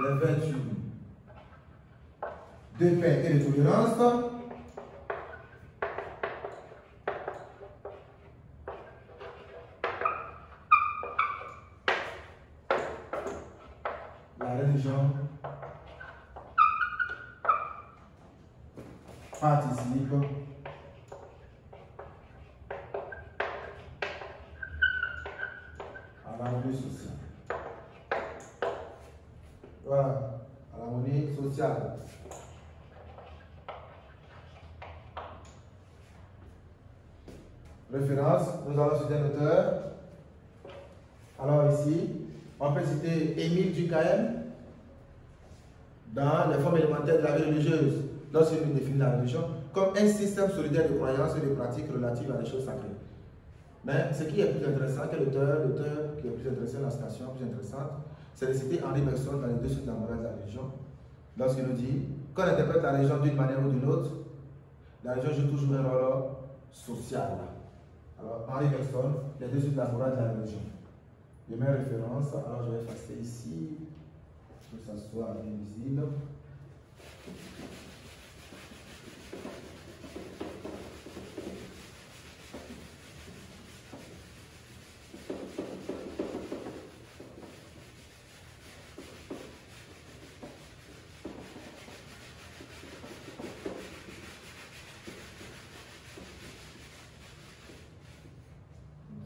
des vertus de paix et de tolérance, la religion participe à l'harmonie sociale. Voilà, à l'harmonie sociale. Référence, nous allons citer un auteur. Alors ici, on peut citer Émile Durkheim dans les formes élémentaires de la vie religieuse, lorsqu'il nous définit la religion comme un système solidaire de croyances et de pratiques relatives à des choses sacrées. Mais ce qui est plus intéressant, quel auteur qui est plus intéressant, la citation plus intéressante, C'est de citer Henri Bergson dans les deux suites de la morale de la religion, lorsqu'il nous dit qu'on interprète la religion d'une manière ou d'une autre, la religion joue toujours un rôle social. Alors, Henri Bergson, les deux suites de la morale de la religion. Je mets référence, alors je vais effacer ici, pour que ça soit bien visible.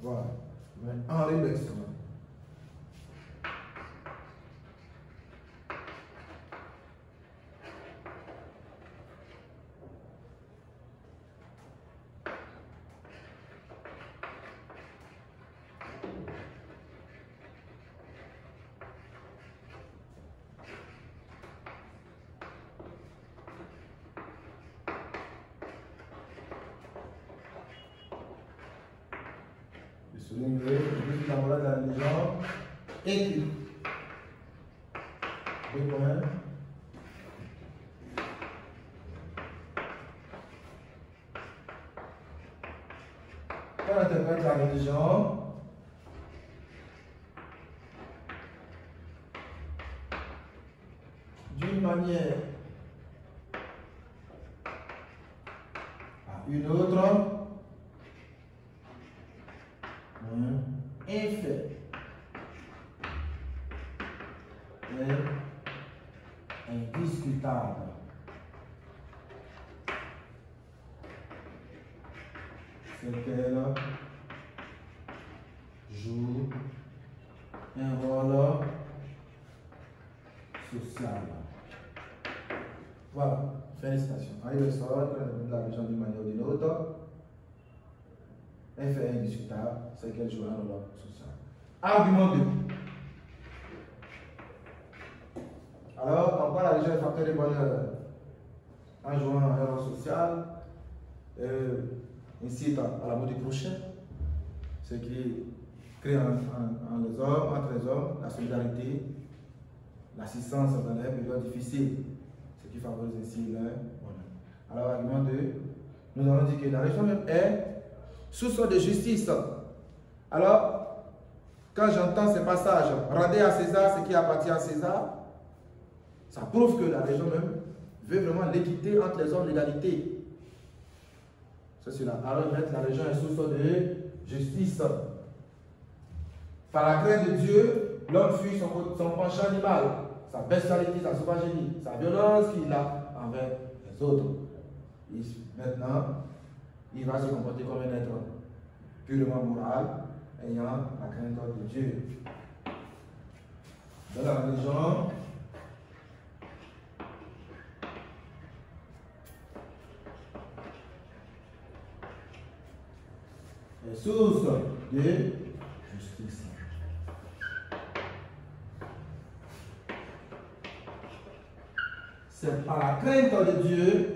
Voilà, Henri Bergson. Souligner le la morale de la religion écrit. Deux points. Quand on interprète la religion, d'une manière à une autre, effet est indiscutable. C'est qu'elle joue un rôle social. Voilà, félicitations. Henri Bergson, de la religion d'une manière ou d'une autre, un fait indiscutable, c'est qu'elle joue un rôle social. Argument 2. Alors, pourquoi la religion est facteur de bonheur en jouant un rôle social, incite à l'amour du prochain, ce qui crée entre les hommes la solidarité, l'assistance dans les périodes difficiles, ce qui favorise ainsi leur bonheur. Alors, argument 2, nous avons dit que la religion même est source de justice. Alors, quand j'entends ces passages, rendez à César ce qui appartient à César, ça prouve que la religion même veut vraiment l'équité entre les hommes, l'égalité. C'est cela. Alors, la religion est source de justice. Par la crainte de Dieu, l'homme fuit son penchant animal, sa bestialité, sa sauvagerie, sa violence qu'il a envers les autres. Maintenant, il va se comporter comme un être purement moral, ayant la crainte de Dieu. Dans la religion, est source de justice. C'est par la crainte de Dieu,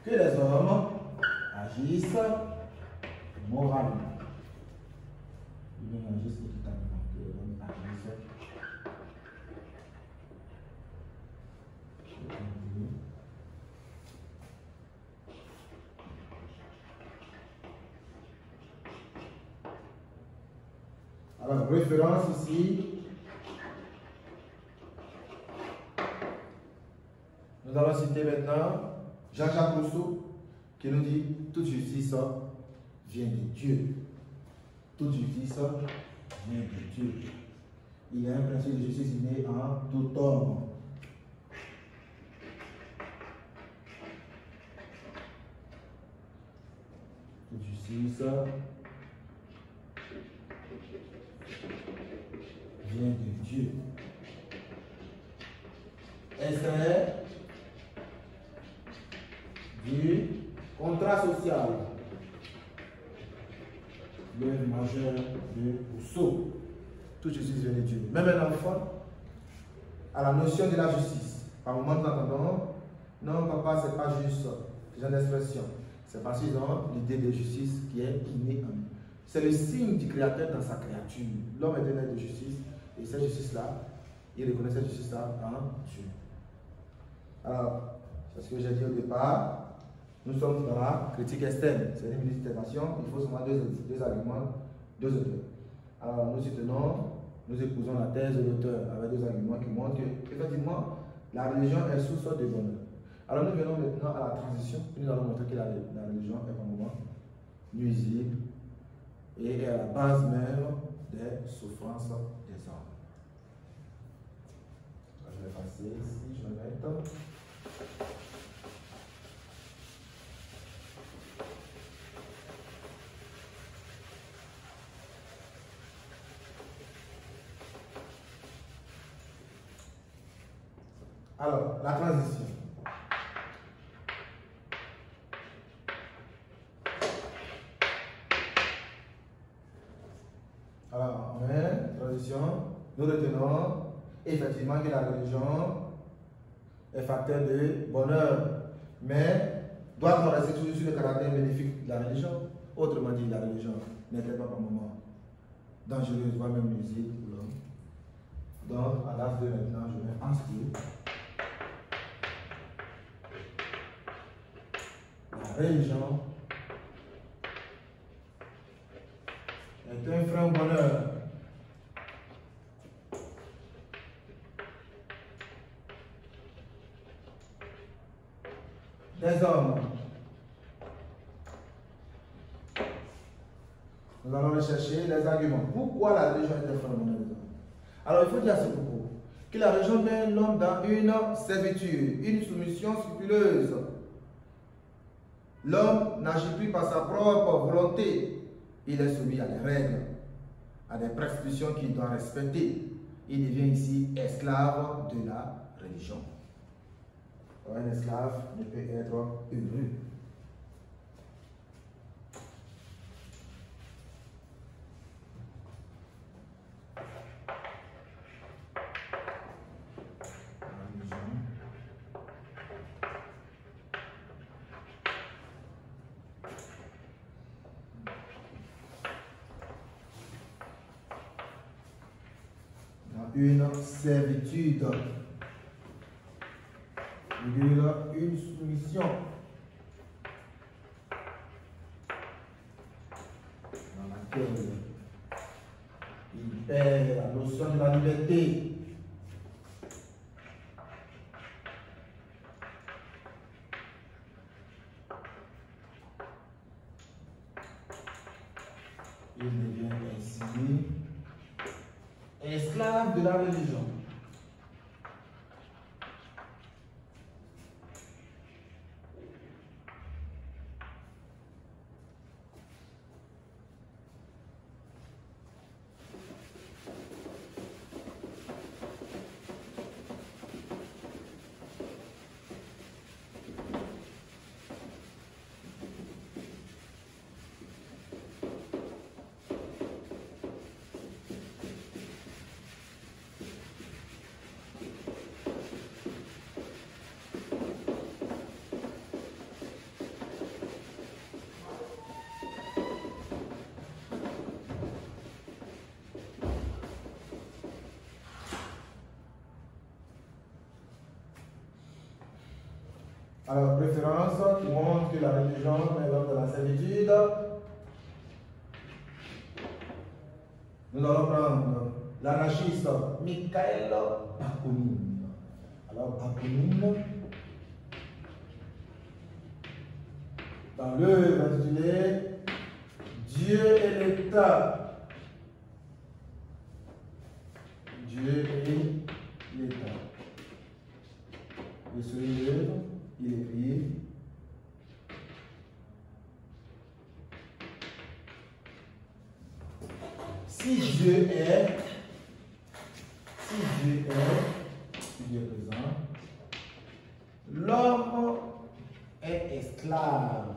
que les hommes agissent moralement. Ils agissent équitablement, que les hommes agissent. Alors, référence ici. Nous allons citer maintenant Jean-Jacques Rousseau qui nous dit toute justice vient de Dieu. Toute justice vient de Dieu. Il y a un principe de justice inné en tout homme. Toute justice vient de Dieu. Et c'est du contrat social, l'œuvre majeure de Rousseau. Toute justice vient de Dieu. Même un enfant a la notion de la justice. Par moment, nous entendons, non, papa, c'est pas juste, c'est une expression. C'est parce qu'ils ont l'idée de justice qui est innée en eux. C'est le signe du Créateur dans sa créature. L'homme est un être de justice, et cette justice-là, il reconnaît cette justice-là en Dieu. Alors, c'est ce que j'ai dit au départ. Nous sommes dans la critique externe. C'est une minute d'intervention. Il faut seulement deux arguments, deux auteurs. Alors, nous soutenons, nous épousons la thèse de l'auteur avec deux arguments qui montrent que, effectivement, la religion est source de bonheur. Alors, nous venons maintenant à la transition. Nous allons montrer que la religion est un moment nuisible et est à la base même des souffrances des hommes. Je vais passer ici, je vais mettre. Alors, la transition. Alors, transition, nous retenons effectivement que la religion est facteur de bonheur, mais doit-on rester toujours sur le caractère bénéfique de la religion? Autrement dit, la religion n'est-elle pas par moment dangereuse, voire même nuisible pour l'homme? Donc, à l'âge de maintenant, je vais inscrire la religion est un frein au bonheur. Des hommes. Nous allons rechercher les arguments. Pourquoi la religion est un frein au bonheur des hommes? Alors, il faut dire à ce propos que la religion met l'homme dans une servitude, une soumission scrupuleuse. L'homme n'agit plus par sa propre volonté. Il est soumis à des règles, à des prescriptions qu'il doit respecter. Il devient ici esclave de la religion. Un esclave ne peut être heureux. Une servitude, une soumission. Dans laquelle il perd la notion de la liberté. Il devient ainsi esclave de la religion. Alors, préférence qui montre que la religion est l'homme de la servitude. Nous allons prendre l'anarchiste Michael Bakounine. Alors, Bakounine, dans l'œuvre intitulée Dieu et l'État. Dieu et l'État. Et sur l'œuvre, il écrit si Dieu est présent, l'homme est esclave.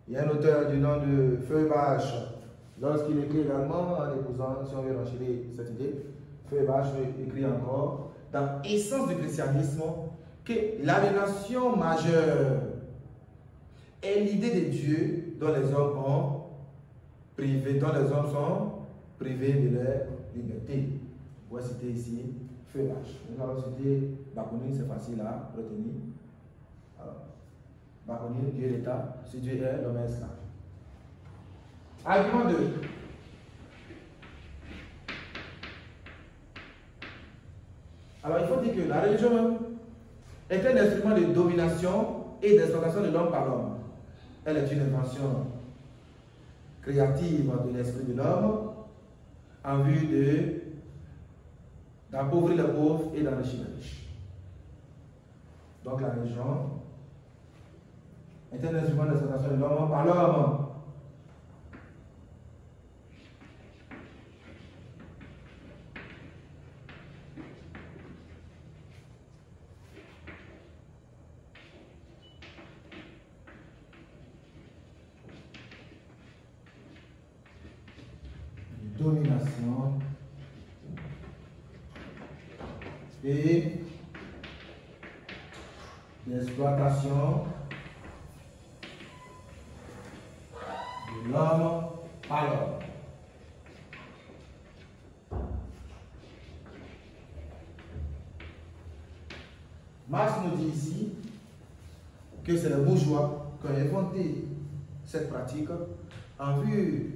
Il y a un auteur du nom de Feuerbach. Lorsqu'il écrit également, en épousant, si on veut enchaîner cette idée, Feuerbach écrit encore dans l'essence du christianisme que l'aliénation majeure est l'idée de Dieu dont les hommes sont privés de leur liberté. Vous pouvez citer ici feuillage. Nous allons citer Bakounine, c'est facile à retenir. Bakounine, Dieu est l'État, si Dieu est, l'homme est esclave. Argument 2. Alors il faut dire que la religion même est un instrument de domination et d'exploitation de l'homme par l'homme. Elle est une invention créative de l'esprit de l'homme en vue d'appauvrir les pauvres et d'enrichir les riches. Donc la religion est un instrument d'exploitation de l'homme par l'homme. Domination et l'exploitation de l'homme par l'homme. Marx nous dit ici que c'est les bourgeois qui ont inventé cette pratique en vue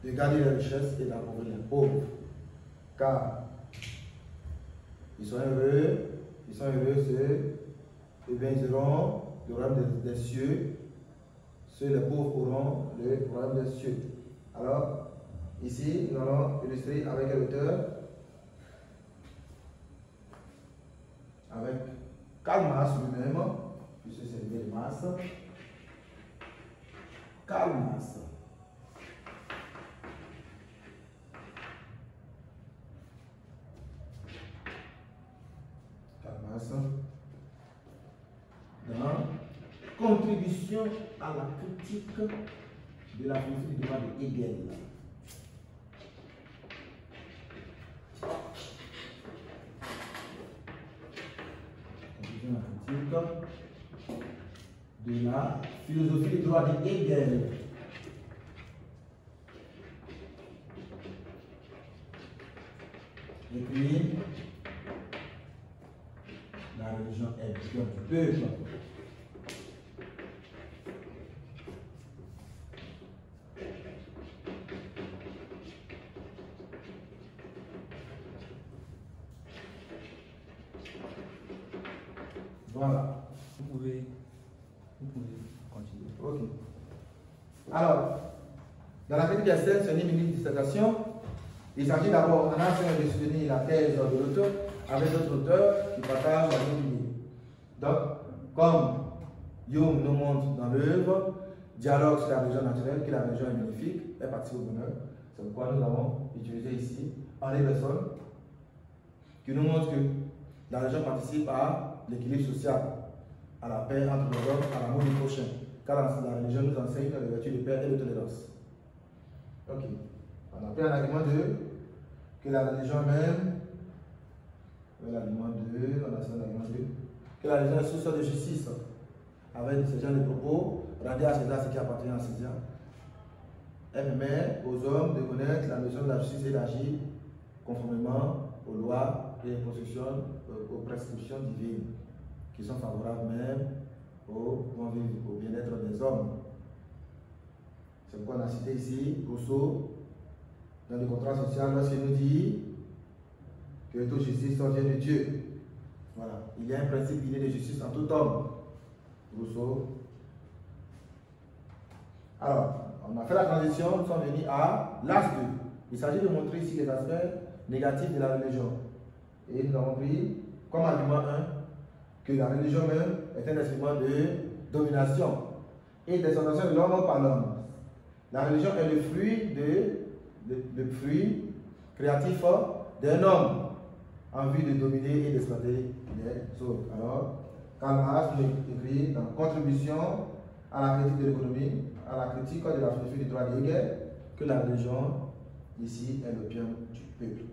de garder les richesses et d'appauvrir les pauvres. Car ils sont heureux, et bien ils auront le royaume des cieux, ceux les pauvres auront le royaume des cieux. Alors, ici, nous allons illustrer avec l'auteur, avec Karl Marx lui-même, puisque c'est le de Marx. Karl Marx. Dans Contribution à la critique de la philosophie du droit de Hegel. Contribution à la critique de la philosophie du droit de Hegel. Et puis, la religion est bien du peuple. Voilà. Vous pouvez continuer. Ok. Alors, dans la critique esthétique, c'est une mini-dissertation. Il s'agit d'abord, en essayant de soutenir la thèse de l'auteur avec d'autres auteurs qui partagent la même idée. Donc, comme Hume nous montre dans l'œuvre, dialogue sur la religion naturelle, que la religion est bénéfique, est partie au bonheur. C'est pourquoi nous avons utilisé ici Henri Besson, qui nous montre que la religion participe à l'équilibre social, à la paix entre les hommes, à l'amour du prochain. Car la religion nous enseigne les vertus de paix et de tolérance. Ok. On a pris un argument 2, que la religion même, l'argument 2, on a fait l'argument 2, que la religion est source de justice, avec ce genre de propos, rendez à César ce qui appartient à César. Elle permet aux hommes de connaître la notion de la justice et d'agir conformément aux lois et aux prescriptions divines, qui sont favorables même au bien-être des hommes. C'est pourquoi on a cité ici Rousseau, dans le contrat social, lorsqu'il nous dit que toute justice vient de Dieu. Voilà. Il y a un principe inné de justice en tout homme. Rousseau. Alors, on a fait la transition, nous sommes venus à l'as 2. Il s'agit de montrer ici les aspects négatifs de la religion. Et nous avons pris comme argument 1 que la religion même est un instrument de domination et d'exploitation de l'homme par l'homme. La religion est le fruit créatif d'un homme en vue de dominer et d'exploiter les autres. Alors, Karl Marx écrit dans Contribution à la critique de l'économie, à la critique de la philosophie du droit de Hegel, que la religion, ici, est le bien du peuple.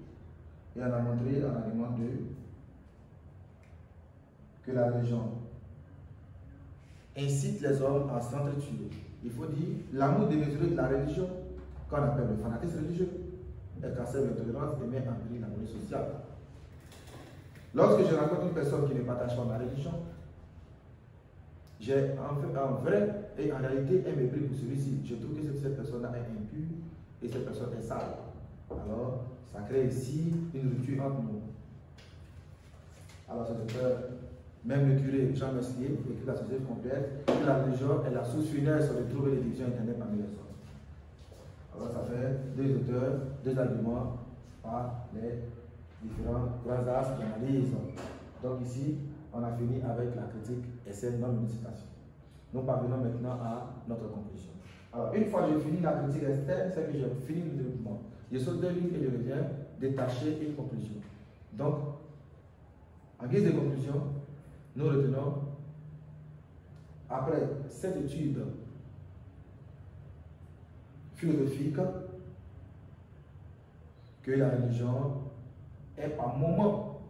Et on a montré en argument 2 que la religion incite les hommes à s'entretuer. Il faut dire l'amour démesuré de la religion, qu'on appelle le fanatisme religieux, est cassé l'intolérance et met en péril l'harmonie sociale. Lorsque je rencontre une personne qui ne partage pas ma religion, j'ai en vrai et en réalité un mépris pour celui-ci. Je trouve que cette personne-là est impure et cette personne est sale. Alors, ça crée ici une rupture entre nous. Alors, ce docteur, même le curé Jean Meslier, écrit la société complète, que la religion est la source funeste de trouver les divisions internes parmi les hommes. Alors, ça fait deux auteurs, deux arguments par les différents grands axes d'analyse. Donc, ici, on a fini avec la critique et c'est dans une citation. Nous parvenons maintenant à notre conclusion. Alors, une fois que j'ai fini la critique externe, c'est que j'ai fini le développement. Je saute deux lignes et je reviens détacher une conclusion. Donc, en guise de conclusion, nous retenons, après cette étude philosophique, que la religion est par moments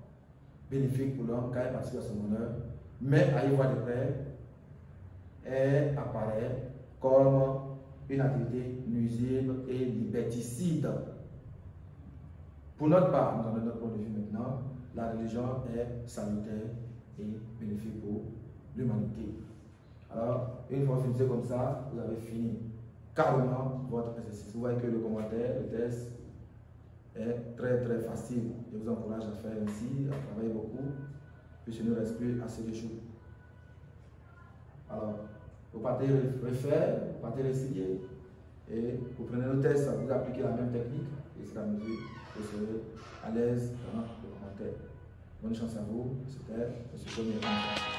bénéfique pour l'homme car elle participe à son bonheur, mais à y voir de près, elle apparaît comme une activité nuisible et liberticide. Pour notre part, nous avons notre point de vue maintenant, la religion est salutaire et bénéfique pour l'humanité. Alors, une fois finissé comme ça, vous avez fini carrément votre exercice. Vous voyez que le commentaire, le test est très très facile. Je vous encourage à faire ainsi, à travailler beaucoup, puisqu'il ne nous reste plus assez de jours. Alors, vous partez refaire, vous partez essayer, et vous prenez le test, vous appliquez la même technique, et c'est la mesure que vous serez à l'aise dans le commentaire. Bonne chance à vous, c'était M. Premier.